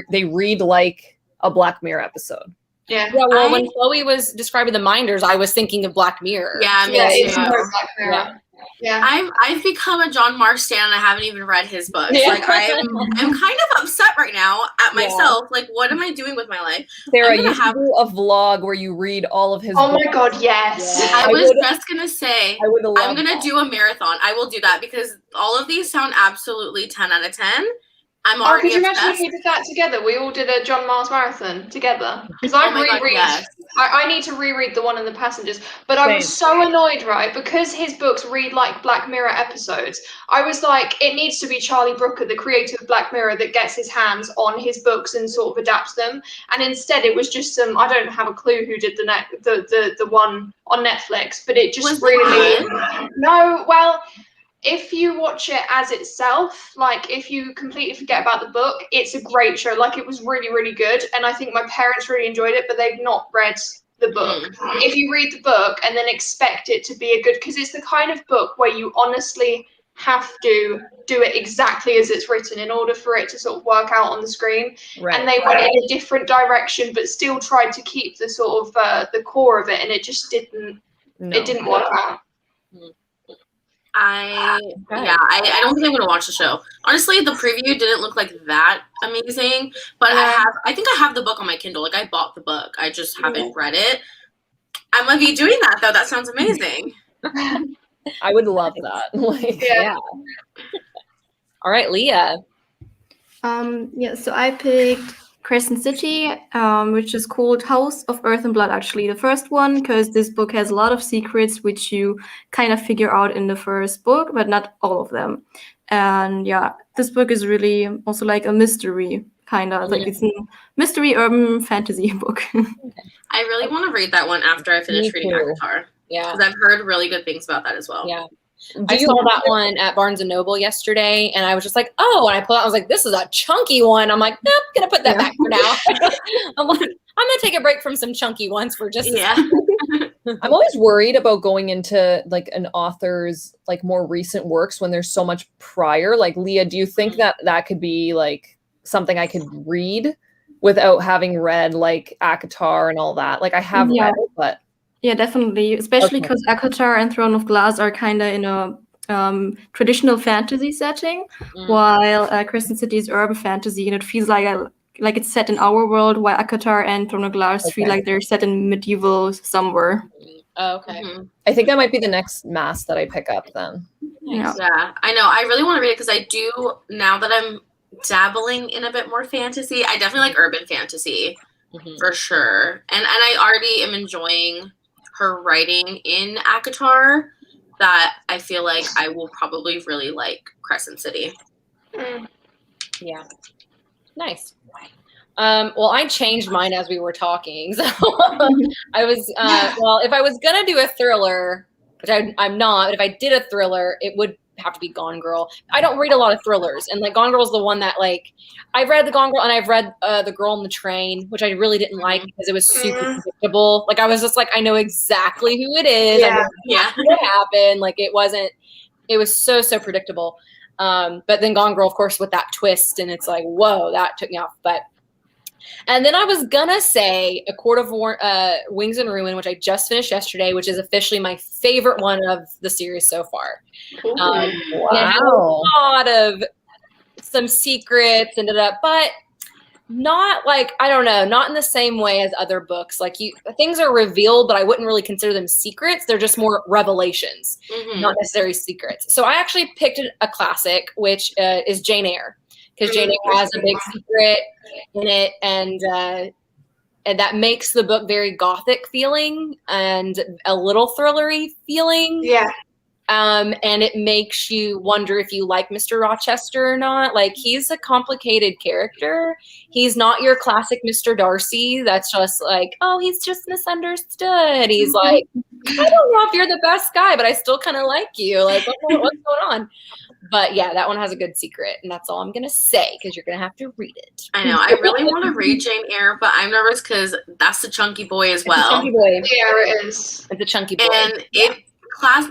They read like a Black Mirror episode. Yeah. Well, when Chloe was describing the Minders, I was thinking of Black Mirror. Yeah, me it's too. more Black Mirror. Yeah. I've become a John Mars stan and I haven't even read his books. Like I'm kind of upset right now at myself. Like, what am I doing with my life? Sarah, you should do a vlog where you read all of his books. My God, yes. Yeah. I was just gonna say, I'm gonna that. do a marathon. I will do that because all of these sound absolutely 10 out of 10. I'm already could you obsessed. imagine if we did that together? We all did a John Mars marathon together. Because I reread. Yes. I need to reread The One and the Passengers. But I was so annoyed, right? Because his books read like Black Mirror episodes. I was like, it needs to be Charlie Brooker, the creator of Black Mirror, that gets his hands on his books and sort of adapts them. And instead, it was just some. I don't have a clue who did the one on Netflix, but it just really. No, well. If you watch it as itself, like if you completely forget about the book, it's a great show. Like it was really, really good. And I think my parents really enjoyed it, but they've not read the book. If you read the book and then expect it to be a good, because it's the kind of book where you honestly have to do it exactly as it's written in order for it to sort of work out on the screen. Right. And they went in a different direction, but still tried to keep the sort of the core of it. And it just didn't, it didn't work out. I don't think I'm gonna watch the show. Honestly, the preview didn't look like that amazing, but I think I have the book on my Kindle. Like I bought the book, I just haven't read it. I might be doing that though. That sounds amazing. I would love that. Yeah. All right, Leah. So I picked Crescent City, which is called House of Earth and Blood, actually. The first one, because this book has a lot of secrets which you kind of figure out in the first book, but not all of them. And yeah, this book is really also like a mystery, kind of. Like it's a mystery urban fantasy book. I really want to read that one after I finish reading ACOTAR. Yeah. Because I've heard really good things about that as well. Yeah. I saw that one at Barnes & Noble yesterday, and I was just like, oh, and I pulled out, I was like, this is a chunky one. I'm like, nope, gonna put that back for now. I'm like, I'm gonna take a break from some chunky ones for just I'm always worried about going into like an author's like more recent works when there's so much prior. Like Leah, do you think that could be like something I could read without having read like ACOTAR and all that? Like I have read it, but yeah, definitely, especially because ACOTAR and Throne of Glass are kind of in a traditional fantasy setting, while Crescent City is urban fantasy, and it feels like it's set in our world, while ACOTAR and Throne of Glass feel like they're set in medieval somewhere. Oh, okay. I think that might be the next mass that I pick up then. Yeah, I know. I really want to read it because I do, now that I'm dabbling in a bit more fantasy, I definitely like urban fantasy for sure. And I already am enjoying her writing in ACOTAR, that I feel like I will probably really like Crescent City. Yeah. Nice. Well, I changed mine as we were talking. So I was, well, if I was going to do a thriller, which I'm not, but if I did a thriller, it would have to be Gone Girl. I don't read a lot of thrillers, and like Gone Girl is the one that like I've read the Gone Girl, and I've read The Girl on the Train, which I really didn't like because it was super predictable. Like I was just like, I know exactly who it is. Yeah. What happened? Like it was so predictable. But then Gone Girl, of course, with that twist, and it's like, whoa, that took me off. And then I was gonna say A Court of Wings and Ruin, which I just finished yesterday, which is officially my favorite one of the series so far. Wow. It had a lot of some secrets and but not like, I don't know, not in the same way as other books. Like things are revealed, but I wouldn't really consider them secrets. They're just more revelations, not necessarily secrets. So I actually picked a classic, which is Jane Eyre. Because Jane Eyre has a big secret in it, and that makes the book very gothic feeling and a little thrillery feeling. Yeah. And it makes you wonder if you like Mr. Rochester or not. Like, he's a complicated character. He's not your classic Mr. Darcy that's just like, oh, he's just misunderstood. He's like, I don't know if you're the best guy, but I still kind of like you. Like, what's going on? But yeah, that one has a good secret, and that's all I'm gonna say because you're gonna have to read it. I know. I really want to read Jane Eyre, but I'm nervous because that's the chunky boy as well. It's a chunky boy. Yeah, it is. It's a chunky boy. And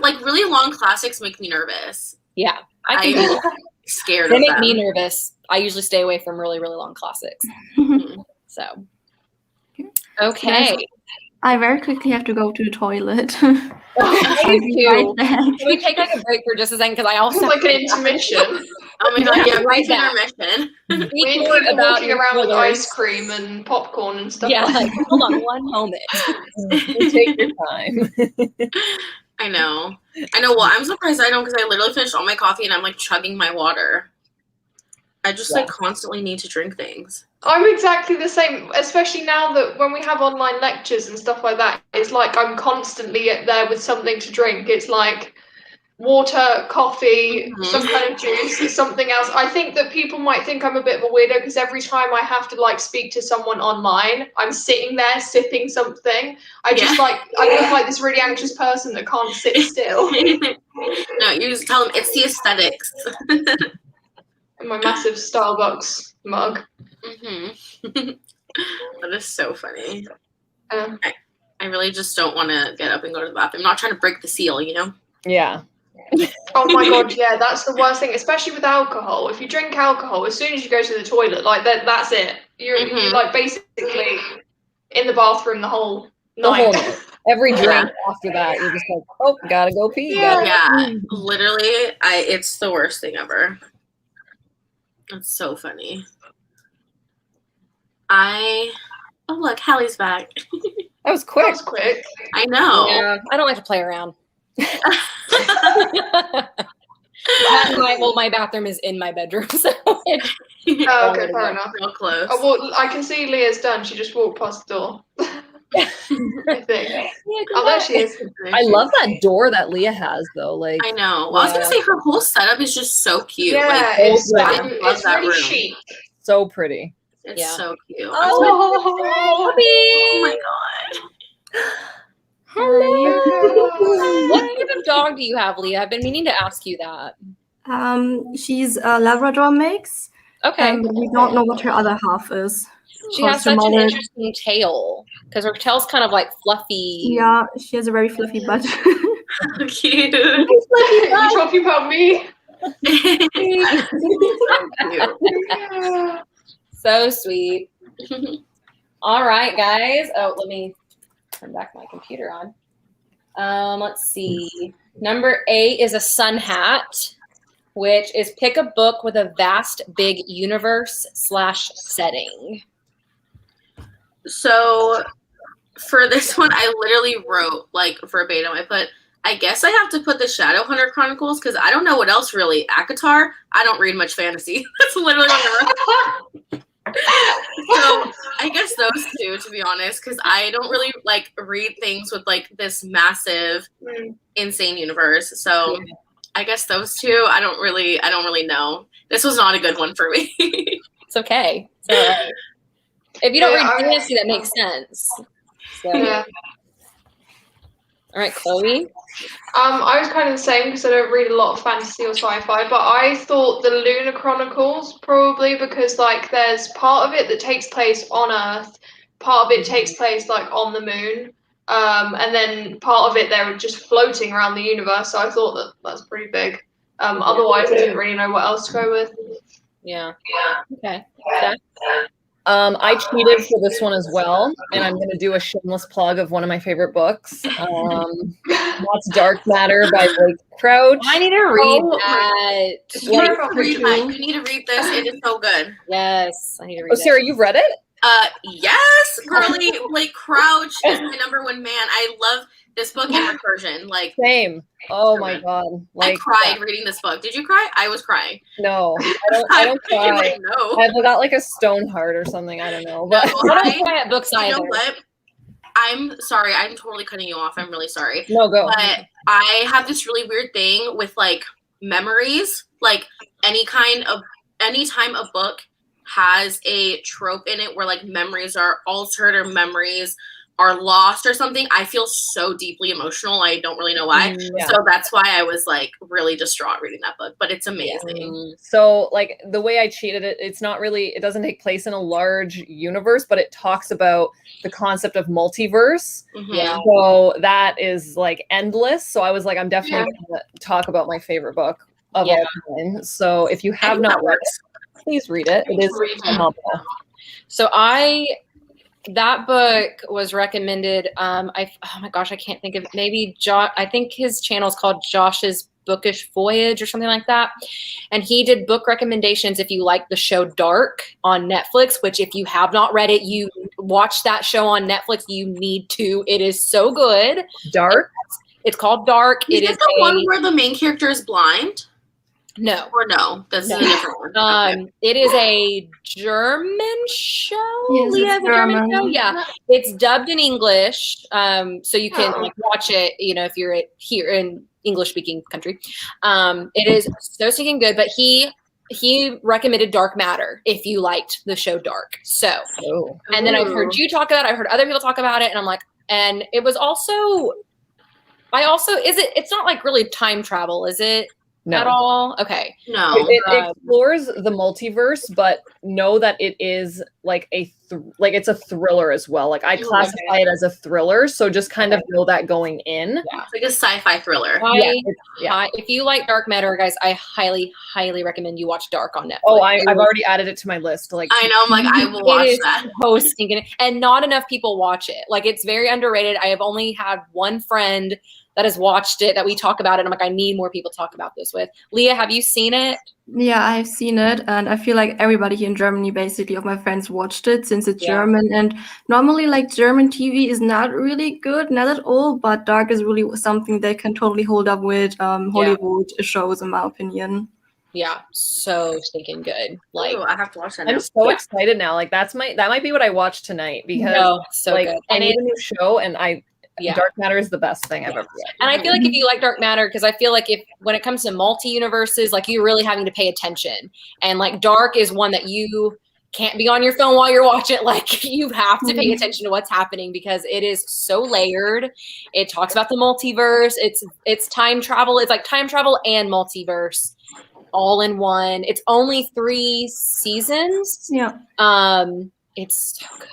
like really long classics make me nervous. Yeah, I'm scared they of make them. me nervous. I usually stay away from really, really long classics. So, okay. I very quickly have to go to the toilet. I do Right too. back. Can we take like a break for just a second? Because I also It's like an intermission. Oh my god, yeah, Right right back. intermission. We're Speak people about walking your around with thrillers. ice cream and popcorn and stuff. Yeah, like like, hold on one moment. You take your time. I know. Well, I'm surprised I don't because I literally finished all my coffee and I'm like chugging my water. I just like constantly need to drink things. I'm exactly the same, especially now that when we have online lectures and stuff like that, it's like I'm constantly there with something to drink. It's like water, coffee, some kind of juice, something else. I think that people might think I'm a bit of a weirdo because every time I have to like speak to someone online, I'm sitting there sipping something. I look like this really anxious person that can't sit still. No, you just tell them it's the aesthetics. In my massive Starbucks mug. That is so funny. I really just don't want to get up and go to the bathroom. I'm not trying to break the seal, you know? Yeah. Oh my god, yeah, that's the worst thing, especially with alcohol. If you drink alcohol, as soon as you go to the toilet, like that's it. You're like basically in the bathroom the whole night. Every drink after that, you're just like, oh, gotta go pee. Yeah, literally, it's the worst thing ever. That's so funny. Oh look, Hallie's back. That was quick. That was quick. I know. Yeah, I don't like to play around. My bathroom is in my bedroom, so Oh, okay, fair enough. Real close. Oh, well, I can see Leah's done. She just walked past the door. I think. Oh, there she is. I love that door that Leah has, though. Like, I know. Well, I was gonna say her whole setup is just so cute. Yeah, Like, it's that really room. chic. so pretty. It's so cute. Oh, Oh my god. hello. what kind of dog do you have, Leah? I've been meaning to ask you that. She's a Labrador mix. Okay. But we don't know what her other half is. She has such an interesting tail because her tail's kind of like fluffy. Yeah, she has a very fluffy butt. How cute. You talking about me? So sweet. All right, guys. Oh, let me turn back my computer on. Let's see. Number 8 is a sun hat, which is pick a book with a vast, big universe / setting. So for this one, I literally wrote like verbatim. I put, I guess I have to put the Shadowhunter Chronicles because I don't know what else really. ACOTAR, I don't read much fantasy. That's literally what I wrote. So I guess those two, to be honest, because I don't really like read things with like this massive, insane universe. So I guess those two. I don't really know. This was not a good one for me. It's okay. It's all right. If you don't read fantasy, that makes sense. So. Yeah. All right, Chloe. I was kind of the same because I don't read a lot of fantasy or sci-fi, but I thought the Lunar Chronicles probably because like there's part of it that takes place on Earth, part of it takes place like on the moon, and then part of it they're just floating around the universe. So I thought that's pretty big. Otherwise, I didn't really know what else to go with. Yeah. Okay. I cheated for this one as well, and I'm going to do a shameless plug of one of my favorite books. That's Dark Matter by Blake Crouch. I need to read that. You need to read this. It is so good. Yes, I need to read it. Sarah, you read it? Yes, girly. Blake Crouch is my number one man. I love this book in recursion. Like Same. Oh my god! Like I cried reading this book. Did you cry? I was crying. No, I don't cry. Like, no. I've got like a stone heart or something. I don't know. But I don't cry at books either. You know what? I'm sorry. I'm totally cutting you off. I'm really sorry. No, go. But I have this really weird thing with like memories. Like anytime a book has a trope in it where like memories are altered or memories are lost or something, I feel so deeply emotional. I don't really know why. Yeah. So that's why I was like really distraught reading that book, but it's amazing. So like the way I cheated it, it's not really, it doesn't take place in a large universe, but it talks about the concept of multiverse. Yeah. So that is like endless. So I was like, I'm definitely going to talk about my favorite book of all time. So if you have not read it, please read it. It is phenomenal. So that book was recommended. Oh my gosh, I can't think of it. Maybe I think his channel is called Josh's Bookish Voyage or something like that. And he did book recommendations if you like the show Dark on Netflix, which if you have not read it, you watch that show on Netflix. You need to. It is so good. Dark? It's called Dark. Is it the one where the main character is blind? No. Or no? This is a different one. Okay. It is a German show. Yes, Leah, it's a German show. German. Yeah, it's dubbed in English, so you can like watch it. You know, if you're here in English-speaking country, it is so stinking good. But he recommended Dark Matter if you liked the show Dark. So, and then I've heard you talk about it. I've heard other people talk about it, and I'm like, and it was also. It's not like really time travel, is it? No. At all? Okay. No. It explores the multiverse, but know that it is like it's a thriller as well. Like I classify it as a thriller, so just kind of know that going in. Yeah. It's like a sci-fi thriller. If you like Dark Matter, guys, I highly, highly recommend you watch Dark on Netflix. Oh, I've already added it to my list. Like I know, I'm like, I will watch that. So stinking, and not enough people watch it. Like it's very underrated. I have only had one friend that has watched it, that we talk about it. I'm like, I need more people to talk about this with. Leah, have you seen it? Yeah, I've seen it, and I feel like everybody here in Germany, basically, of my friends watched it since it's German. And normally, like German TV is not really good, not at all. But Dark is really something they can totally hold up with Hollywood shows, in my opinion. Yeah, so stinking good. Like, ooh, I have to watch that now. I'm so excited now. Like that might be what I watch tonight because good. I need a new show, and Dark Matter is the best thing I've ever read. And I feel like if you like Dark Matter, because I feel like when it comes to multi-universes, like you're really having to pay attention. And like Dark is one that you can't be on your phone while you're watching it. Like you have to pay attention to what's happening because it is so layered. It talks about the multiverse. It's time travel. It's like time travel and multiverse all in one. It's only 3 seasons. Yeah. It's so good.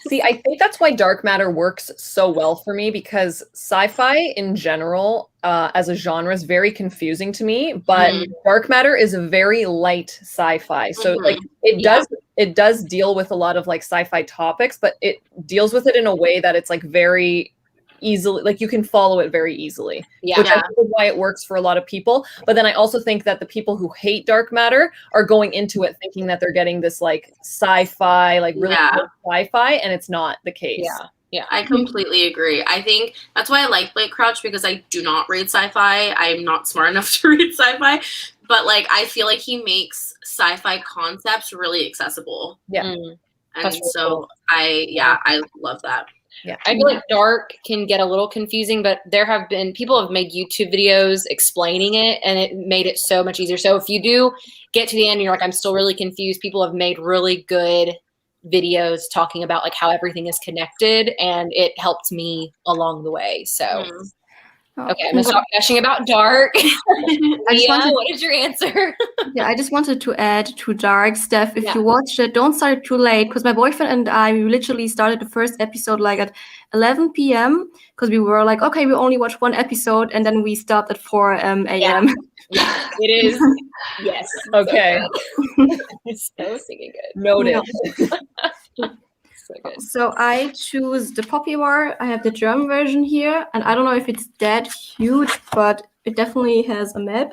See, I think that's why Dark Matter works so well for me because sci-fi in general, as a genre, is very confusing to me. But Dark Matter is a very light sci-fi, so like it does deal with a lot of like sci-fi topics, but it deals with it in a way that it's like very easily, like you can follow it very easily. Which I think is why it works for a lot of people. But then I also think that the people who hate Dark Matter are going into it thinking that they're getting this like sci-fi, like really good sci-fi, and it's not the case. Yeah, I completely agree. I think that's why I like Blake Crouch because I do not read sci-fi. I'm not smart enough to read sci-fi, but like I feel like he makes sci-fi concepts really accessible. Yeah, and so I love that. Yeah, I feel like Dark can get a little confusing, but people have made YouTube videos explaining it, and it made it so much easier. So if you do get to the end and you're like, I'm still really confused, people have made really good videos talking about like how everything is connected, and it helped me along the way. So okay, I'm gonna stop gushing about Dark. What is your answer? I just wanted to add to Dark, Steph, if you watch it, don't start too late, because my boyfriend and I, we literally started the first episode like at 11 p.m. because we were like, okay, we only watch one episode, and then we stopped at 4 a.m. Yeah, it is. Yes. Okay. It's so singing good. Noted. So good. So I choose the Poppy War. I have the German version here, and I don't know if it's that huge, but it definitely has a map.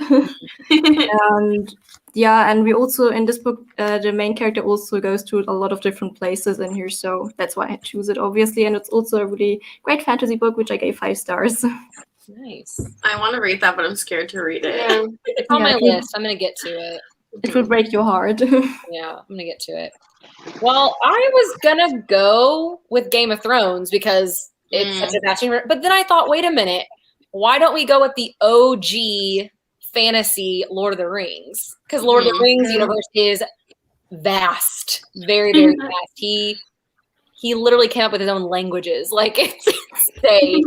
And we also, in this book, the main character also goes to a lot of different places in here, so that's why I choose it, obviously. And it's also a really great fantasy book, which I gave 5 stars. Nice. I want to read that, but I'm scared to read it. It's on my list. I'm gonna get to it. It will break your heart. Yeah, I'm gonna get to it. Well, I was gonna go with Game of Thrones because it's such a passion, but then I thought, wait a minute, why don't we go with the OG fantasy Lord of the Rings? Because Lord of the Rings universe is vast, very, very vast. He literally came up with his own languages. Like, it's insane.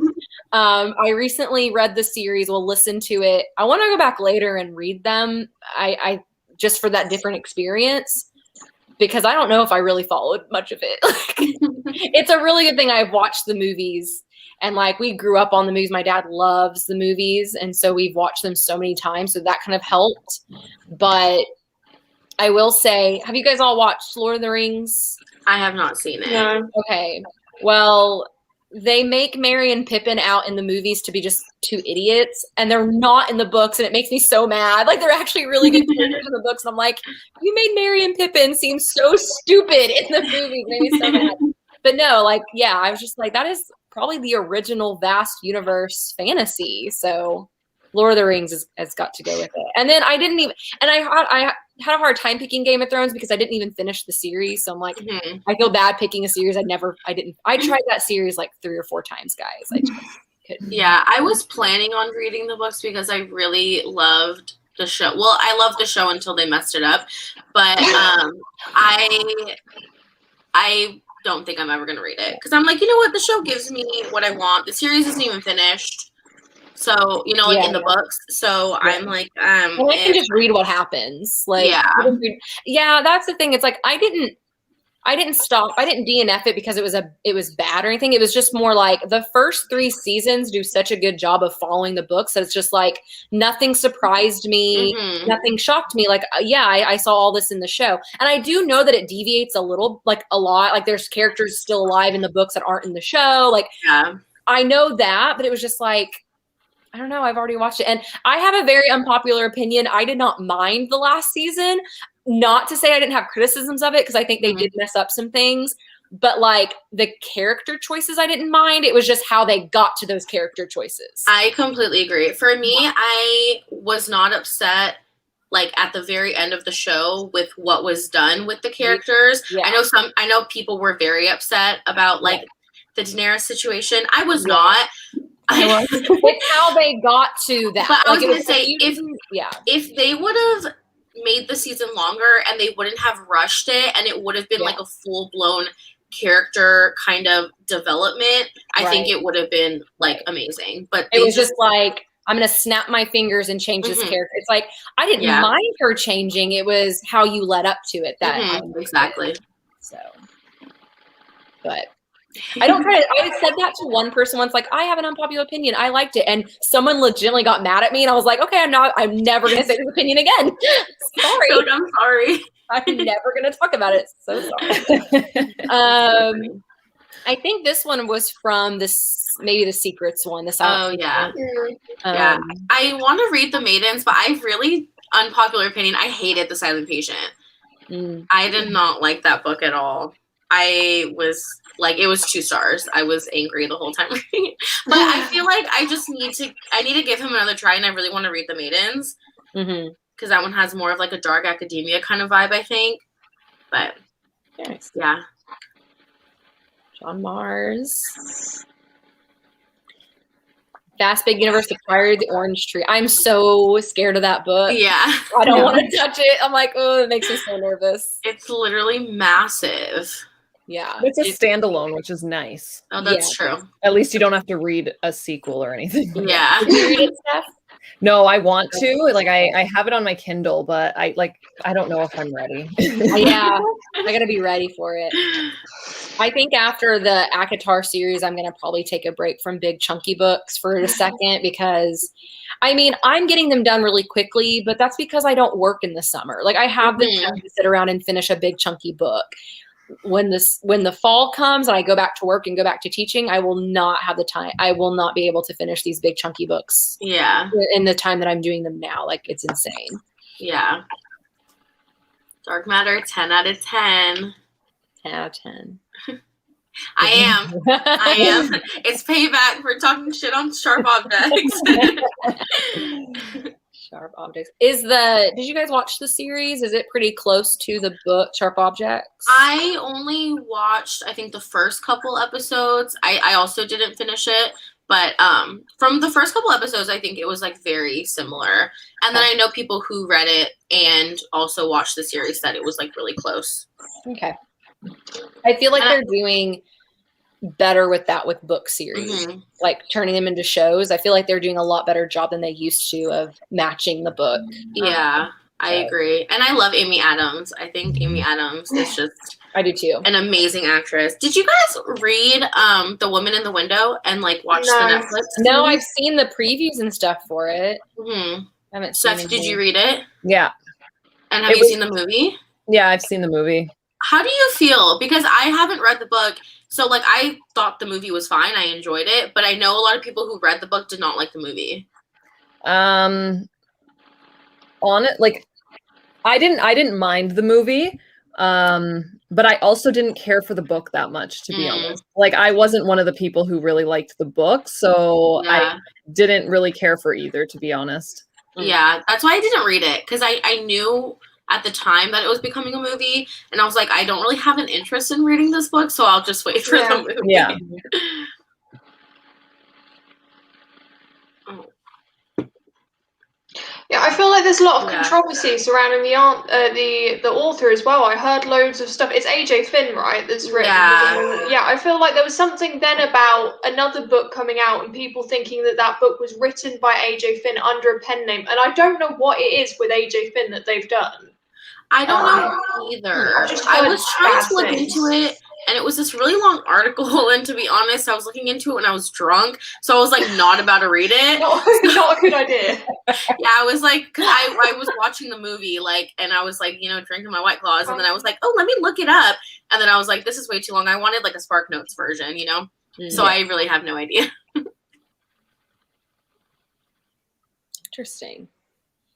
I recently read the series. We'll listen to it. I want to go back later and read them. I just for that different experience, because I don't know if I really followed much of it. It's a really good thing I've watched the movies, and like we grew up on the movies. My dad loves the movies, and so we've watched them so many times. So that kind of helped. But I will say, have you guys all watched Lord of the Rings? I have not seen it. No. Okay. Well, they make Merry and Pippin out in the movies to be just two idiots, and they're not in the books, and it makes me so mad. Like, they're actually really good characters in the books, and I'm like, you made Merry and Pippin seem so stupid in the movies. It made me so mad. But no, like, yeah, I was just like, that is probably the original vast universe fantasy. So Lord of the Rings has got to go with it. And then I didn't even, and I had a hard time picking Game of Thrones because I didn't even finish the series. So I'm like, I feel bad picking a series I tried that series like 3 or 4 times, guys. I just couldn't. Yeah, I was planning on reading the books because I really loved the show. Well, I loved the show until they messed it up. But I don't think I'm ever going to read it because I'm like, you know what? The show gives me what I want. The series isn't even finished. So, you know, like in the books. So I'm like, well, I can just read what happens. Like, yeah, that's the thing. It's like, I didn't DNF it because it was bad or anything. It was just more like the first 3 seasons do such a good job of following the books that it's just like nothing surprised me, nothing shocked me. Like, I saw all this in the show, and I do know that it deviates a lot. Like, there's characters still alive in the books that aren't in the show. Like, I know that, but it was just like, I don't know. I've already watched it, and I have a very unpopular opinion. I did not mind the last season. Not to say I didn't have criticisms of it, because I think they did mess up some things. But like the character choices, I didn't mind. It was just how they got to those character choices. I completely agree. For me, I was not upset like at the very end of the show with what was done with the characters. Yeah. I know people were very upset about like the Daenerys situation. I was not. It's how they got to that. But I was going to say, if they would have made the season longer and they wouldn't have rushed it and it would have been like a full-blown character kind of development, I think it would have been like amazing. But it was just like, I'm going to snap my fingers and change this character. It's like, I didn't mind her changing. It was how you led up to it that exactly. So, but I don't try to, I said that to one person once, like, I have an unpopular opinion. I liked it. And someone legitimately got mad at me. And I was like, okay, I'm never going to say this opinion again. Sorry. I'm sorry. I'm never going to talk about it. So sorry. I think this one was from maybe the Secrets one. I want to read The Maidens, but I really, unpopular opinion, I hated The Silent Patient. I did not like that book at all. I was like, it was 2 stars. I was angry the whole time reading it. But I feel like I need to give him another try, and I really want to read The Maidens. Because that one has more of like a dark academia kind of vibe, I think. But yeah. John Mars. Fast Big Universe Acquired the Orange Tree. I'm so scared of that book. Yeah. I don't want to touch it. I'm like, oh, it makes me so nervous. It's literally massive. Yeah. It's a standalone, which is nice. Oh, that's true. At least you don't have to read a sequel or anything. Yeah. Did you read it, Steph? No, I want to. Like, I have it on my Kindle, but I don't know if I'm ready. Yeah. I got to be ready for it. I think after the ACOTAR series, I'm going to probably take a break from big chunky books for a second, because I mean, I'm getting them done really quickly, but that's because I don't work in the summer. Like, I have the time to sit around and finish a big chunky book. When the fall comes and I go back to work and go back to teaching, I will not have the time. I will not be able to finish these big chunky books. Yeah. In the time that I'm doing them now. Like, it's insane. Yeah. Dark Matter, 10 out of 10. 10 out of 10. I am. It's payback for talking shit on Sharp Objects. Sharp Objects. Did you guys watch the series? Is it pretty close to the book Sharp Objects? I only watched, I think, the first couple episodes. I also didn't finish it, But from the first couple episodes, I think it was like very similar. And then I know people who read it and also watched the series said it was like really close. Okay. I feel like they're doing better with that with book series, like turning them into shows. I feel like they're doing a lot better job than they used to of matching the book. Yeah, I agree. And I love Amy Adams. I think Amy Adams is just I do too. An amazing actress. Did you guys read The Woman in the Window and like watch the Netflix? No, I've seen the previews and stuff for it. I haven't seen Steph, did you read it? Yeah. And have you seen the movie? Yeah, I've seen the movie. How do you feel? Because I haven't read the book. So like I thought the movie was fine. I enjoyed it, but I know a lot of people who read the book did not like the movie. On it, like I didn't mind the movie. But I also didn't care for the book that much, to be honest. Like I wasn't one of the people who really liked the book, so I didn't really care for either, to be honest. Yeah, that's why I didn't read it, because I knew at the time that it was becoming a movie, and I was like, I don't really have an interest in reading this book, so I'll just wait for the movie. Yeah. Yeah, I feel like there's a lot of controversy surrounding the author as well. I heard loads of stuff. It's AJ Finn, right? That's written. Yeah, I feel like there was something then about another book coming out and people thinking that book was written by AJ Finn under a pen name, and I don't know what it is with AJ Finn that they've done. I don't know either. I was trying to look into it, and it was this really long article, and to be honest, I was looking into it when I was drunk, so I was like not about to read it. Not a good idea. Yeah, I was like, cause I was watching the movie, like, and I was like, drinking my White Claws, and then I was like, oh, let me look it up, and then I was like, this is way too long. I wanted like a Spark Notes version, so I really have no idea. Interesting.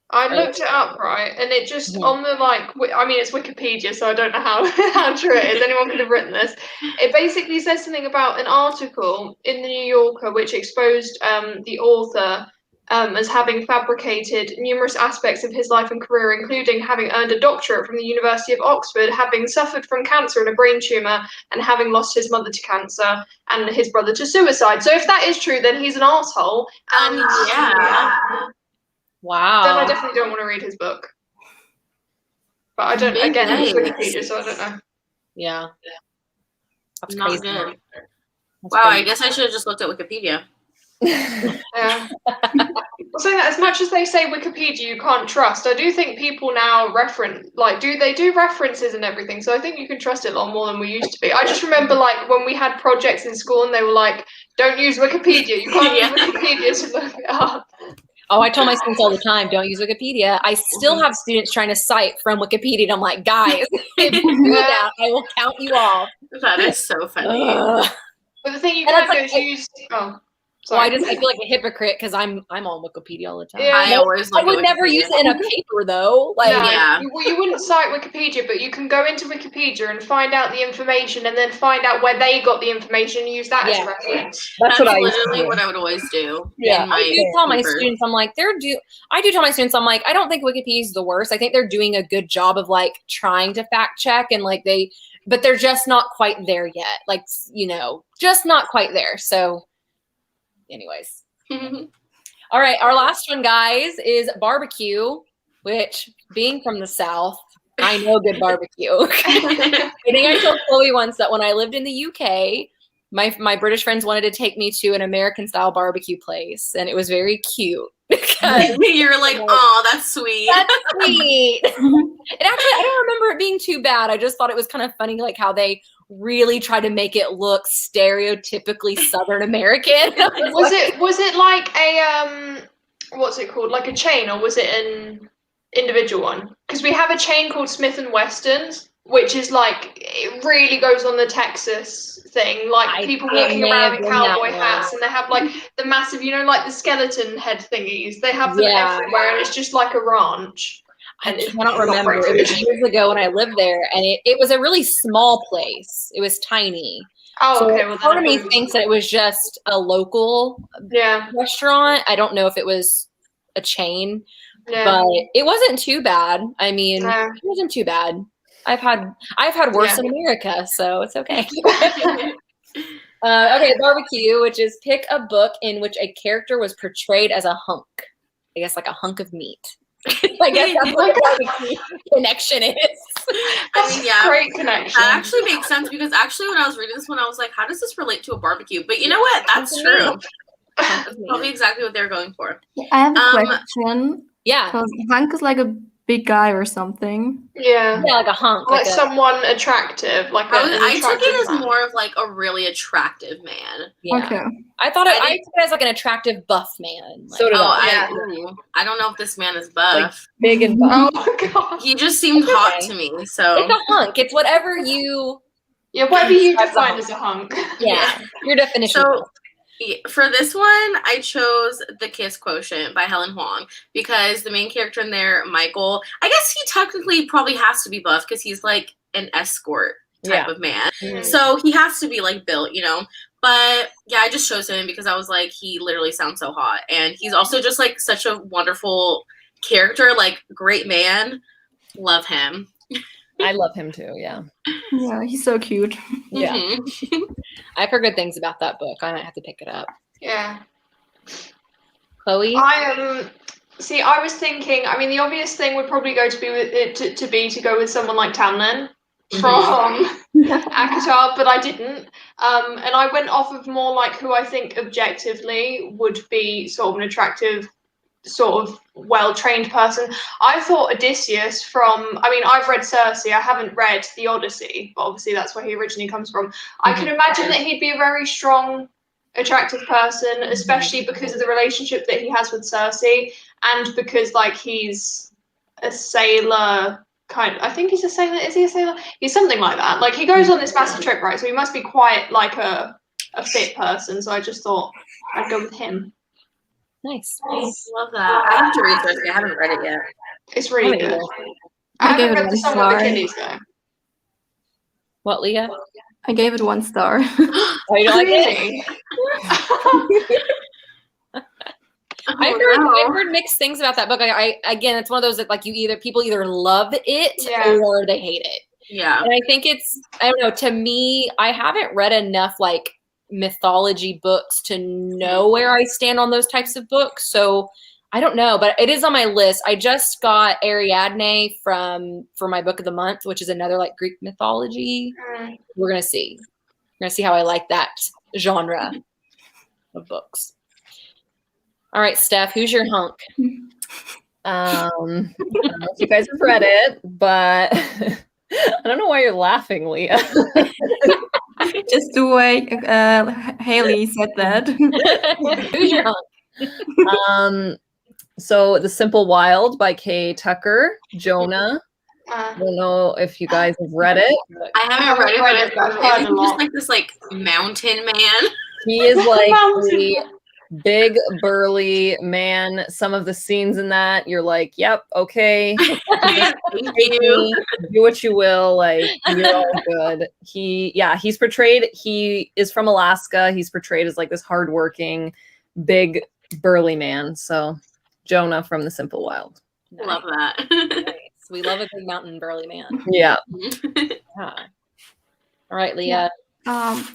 I looked it up, right, and it just on the it's Wikipedia, so I don't know how true it is. Anyone could have written this. It basically says something about an article in the New Yorker which exposed the author as having fabricated numerous aspects of his life and career, including having earned a doctorate from the University of Oxford, having suffered from cancer and a brain tumor, and having lost his mother to cancer and his brother to suicide. So if that is true, then he's an asshole. And wow. Then I definitely don't want to read his book. But I don't, again, it's Wikipedia, so I don't know. Yeah. That's not crazy. good. That's wow, crazy. I guess I should have just looked at Wikipedia. Yeah. So as much as they say Wikipedia you can't trust, I do think people now do references and everything, so I think you can trust it a lot more than we used to be. I just remember like when we had projects in school and they were like, don't use Wikipedia, you can't use Wikipedia to look it up. Oh, I tell my students all the time, don't use Wikipedia. I still have students trying to cite from Wikipedia, and I'm like, guys, if you do that, I will count you off. That is so funny. But the thing you can do is use. Well, I feel like a hypocrite because I'm on Wikipedia all the time. Yeah. I would never use it in a paper though. Like, you wouldn't cite Wikipedia, but you can go into Wikipedia and find out the information, and then find out where they got the information and use that as a reference. That's what I would always do. Yeah, I do tell my students, I'm like, I don't think Wikipedia is the worst. I think they're doing a good job of like trying to fact check and like but they're just not quite there yet. Like, just not quite there. So. Anyways. All right. Our last one, guys, is barbecue, which being from the South, I know good barbecue. I think I told Chloe once that when I lived in the UK, my British friends wanted to take me to an American style barbecue place, and it was very cute. You're like, oh, that's sweet. That's sweet. And actually, I don't remember it being too bad. I just thought it was kind of funny, like how they really tried to make it look stereotypically Southern American. Was it like a what's it called? Like a chain, or was it an individual one? Because we have a chain called Smith and Weston's, which is like it really goes on the Texas thing, like people walking around in cowboy hats, and they have like the massive, like the skeleton head thingies. They have them everywhere, and it's just like a ranch. I cannot remember. It was years ago when I lived there, and it was a really small place. It was tiny. Oh, okay. Well, part of me thinks that it was just a local restaurant. I don't know if it was a chain, but it wasn't too bad. I mean, it wasn't too bad. I've had worse in America, so it's okay. Okay, barbecue, which is pick a book in which a character was portrayed as a hunk. I guess like a hunk of meat. I guess that's what the barbecue connection is. I mean, yeah, Great connection. that actually makes sense because actually when I was reading this one, I was like, how does this relate to a barbecue? But you know what? That's true. That's probably exactly what they're going for. I have a question. Yeah. Because hunk is like a big guy or something. Yeah. Yeah, like a hunk. Like someone attractive, like I took it as man. more of like a really attractive man. Yeah. Okay. I thought I took it as like an attractive buff man. Like, So did I. Yeah. I don't know if this man is buff. Like big and buff. Oh god. He just seemed hot to me. So it's a hunk. It's whatever you. Yeah, whatever you That's a define hunk. as a hunk. Yeah. Your definition. So for this one, I chose The Kiss Quotient by Helen Huang because the main character in there, Michael, I guess he technically probably has to be buff because he's like an escort type of man. Mhm. So he has to be like built, you know. But yeah, I just chose him because I was like, he literally sounds so hot. And he's also just like such a wonderful character, like great man. Love him. I love him too. Yeah. Yeah, he's so cute. Yeah. Mhm. I've heard good things about that book. I might have to pick it up. Yeah. Chloe? I was thinking. I mean, the obvious thing would probably go to be with it to go with someone like Tamlin from Akatar, but I didn't. And I went off of more like who I think objectively would be sort of an attractive, sort of well-trained person. I thought Odysseus from. I mean, I've read Circe. I haven't read the Odyssey, but obviously that's where he originally comes from. I can imagine that he'd be a very strong, attractive person, especially because of the relationship that he has with Circe, and because like he's a sailor kind. I think he's a sailor. Is he a sailor? He's something like that. Like he goes on this massive trip, right? So he must be quite like a fit person. So I just thought I'd go with him. Nice. Love that. I have to read it. I haven't read it yet. It's really good. I I haven't gave it read the one Song of star. Achilles though. What, Leah? I gave it 1 star. Oh, you don't like it? Really? I've heard mixed things about that book. I again, it's one of those that like people either love it or they hate it. Yeah. And I think I don't know, to me, I haven't read enough like mythology books to know where I stand on those types of books. So I don't know, but it is on my list. I just got Ariadne for my book of the month, which is another like Greek mythology. We're gonna see. We're gonna see how I like that genre of books. All right, Steph, who's your hunk? I don't know if you guys have read it, but I don't know why you're laughing, Leah. Just the way Haley said that. Who's your hunk? So The Simple Wild by Kay Tucker, Jonah. I don't know if you guys have read it. I haven't read it, but I've heard a he's lot. like this like mountain man. He is like the big burly man. Some of the scenes in that, you're like, yep, okay. Thank you. Do what you will, like you're all good. He's portrayed, he is from Alaska. He's portrayed as like this hardworking, big burly man. So Jonah from The Simple Wild. Love that. Nice. We love a big mountain burly man. Yeah. Yeah. All right, Leah.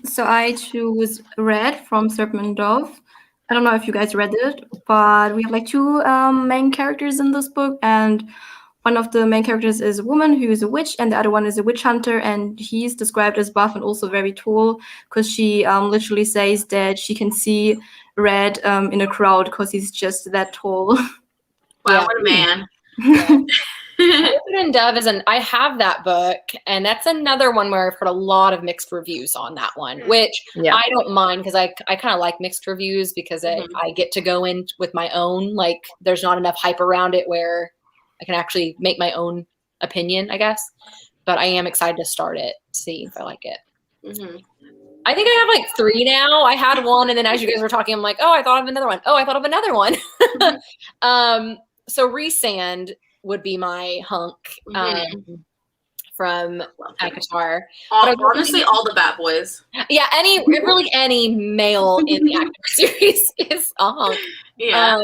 So I choose Red from Serpent and Dove. I don't know if you guys read it, but we have like 2 main characters in this book, and one of the main characters is a woman who is a witch, and the other one is a witch hunter, and he's described as buff and also very tall because she literally says that she can see Red in a crowd because he's just that tall. Wow, what a man. Serpent and Dove I have that book, and that's another one where I've heard a lot of mixed reviews on that one, which I don't mind because I kind of like mixed reviews because I get to go in with my own, like there's not enough hype around it where I can actually make my own opinion, I guess. But I am excited to start it, see if I like it. Mm-hmm. I think I have like 3 now. I had one, and then as you guys were talking, I'm like, oh, I thought of another one. Oh, I thought of another one. So Resand would be my hunk from Akatar. Honestly, all the Bat Boys. Yeah, any male in the Akatar series is a hunk. Yeah.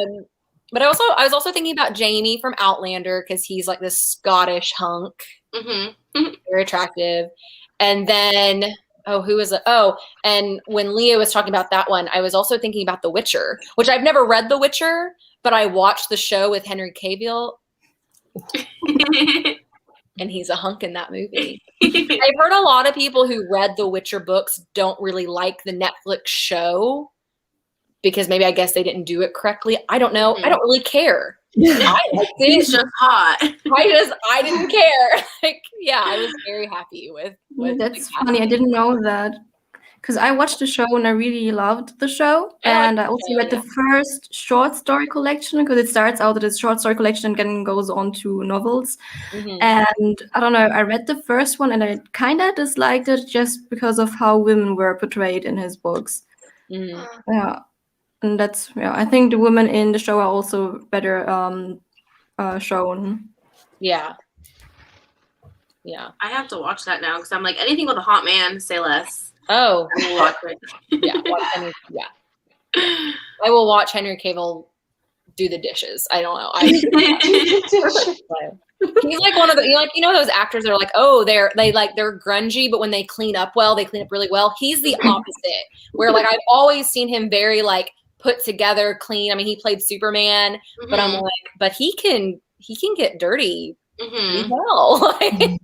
But I was also thinking about Jamie from Outlander because he's like this Scottish hunk, very attractive. And then Oh, who is it? Oh, and when Leah was talking about that one, I was also thinking about The Witcher, which I've never read The Witcher, but I watched the show with Henry Cavill, and he's a hunk in that movie. I've heard a lot of people who read the Witcher books don't really like the Netflix show because maybe I guess they didn't do it correctly. I don't know. I don't really care. I liked it. He's just hot. I didn't care. Like, yeah, I was very happy with That's funny. I didn't know that. Because I watched the show and I really loved the show. And I also read the first short story collection, because it starts out as a short story collection and then goes on to novels. And I don't know, I read the first one and I kind of disliked it just because of how women were portrayed in his books. Yeah. And that's, I think the women in the show are also better shown. Yeah. I have to watch that now because I'm like, anything with a hot man, say less. Oh, Watch it. I will watch Henry Cavill do the dishes. I don't know. He's like one of the, you know those actors that are like, oh, they're grungy, but when they clean up well, they clean up really well. He's the opposite, where like I've always seen him very like put together, clean. I mean, he played Superman, but I'm like, but he can get dirty. Well,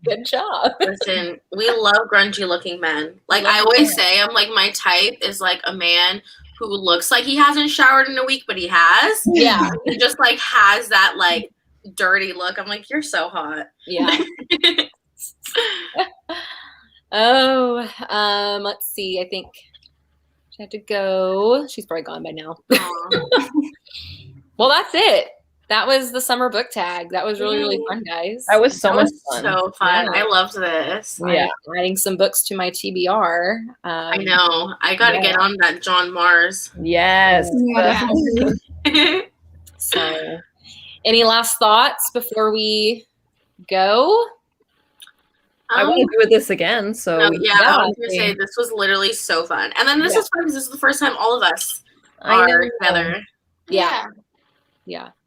good job. Listen, we love grungy looking men. Like I always say, I'm like, my type is like a man who looks like he hasn't showered in a week, but he has. Yeah. He just like has that like dirty look. I'm like, you're so hot. Yeah. Let's see. I think she had to go. She's probably gone by now. Well, that's it. That was the summer book tag. That was really, really fun, guys. That was so much fun. So fun. Yeah. I loved this. Yeah. Writing some books to my TBR. I know. I got to get on that John Mars. Yes. So, any last thoughts before we go? I want to do this again. So I was going to say, this was literally so fun. And then this is fun because this is the first time all of us are together. Yeah.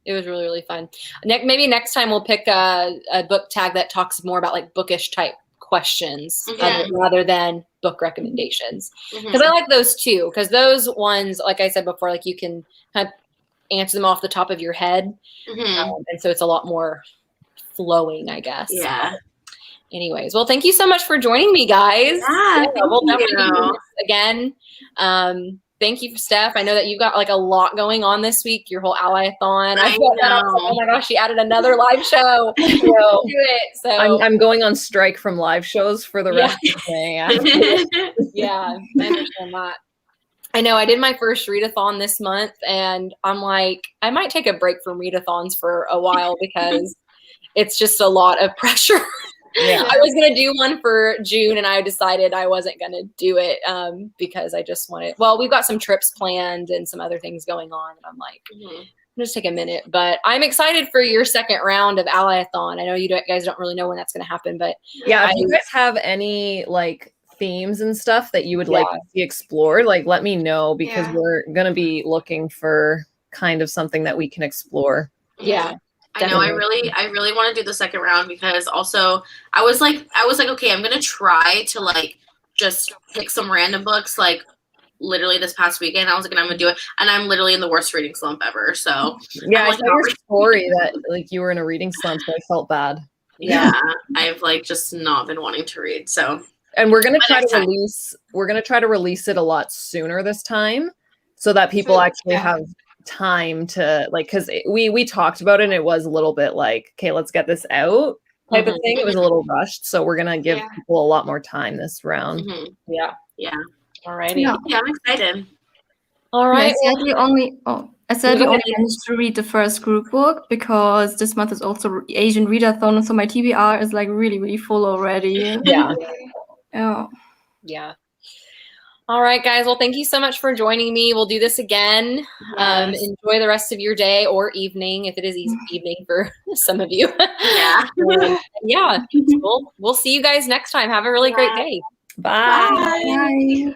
It was really, really fun. Maybe next time we'll pick a book tag that talks more about like bookish type questions rather than book recommendations. Because I like those too. Because those ones, like I said before, like you can kind of answer them off the top of your head. And so it's a lot more flowing, I guess. Yeah. Anyways, well, thank you so much for joining me, guys. We'll definitely do this again. Thank you, Steph. I know that you've got like a lot going on this week. Your whole Ally-a-thon. I know. Oh my gosh, she added another live show. Do it. So I'm going on strike from live shows for the rest of the day. Yeah, I understand that. I know. I did my first readathon this month, and I'm like, I might take a break from readathons for a while because it's just a lot of pressure. Yeah. I was going to do one for June and I decided I wasn't going to do it because I just wanted, well, we've got some trips planned and some other things going on. And I'm like, just take a minute, but I'm excited for your second round of Ally-a-thon. I know you guys don't really know when that's going to happen, but if you guys have any like themes and stuff that you would like to see explored, like let me know because we're going to be looking for kind of something that we can explore. Yeah. I know. I really want to do the second round because also I was like, okay, I'm gonna try to like just pick some random books like literally this past weekend. I was like, I'm gonna do it, and I'm literally in the worst reading slump ever. So I saw your story that like you were in a reading slump, so I felt bad. Yeah, I've like just not been wanting to read. So, and we're gonna try to release it a lot sooner this time, so that people actually have time to like, because we talked about it and it was a little bit like, okay, let's get this out type of thing. It was a little rushed, so we're gonna give people a lot more time this round. All righty. I'm excited. All right. I said we only managed to read the first group book because this month is also Asian Readathon, so my TBR is like really, really full already. Yeah. All right, guys. Well, thank you so much for joining me. We'll do this again. Enjoy the rest of your day or evening, if it is evening for some of you. We'll see you guys next time. Have a really great day. Bye. Bye.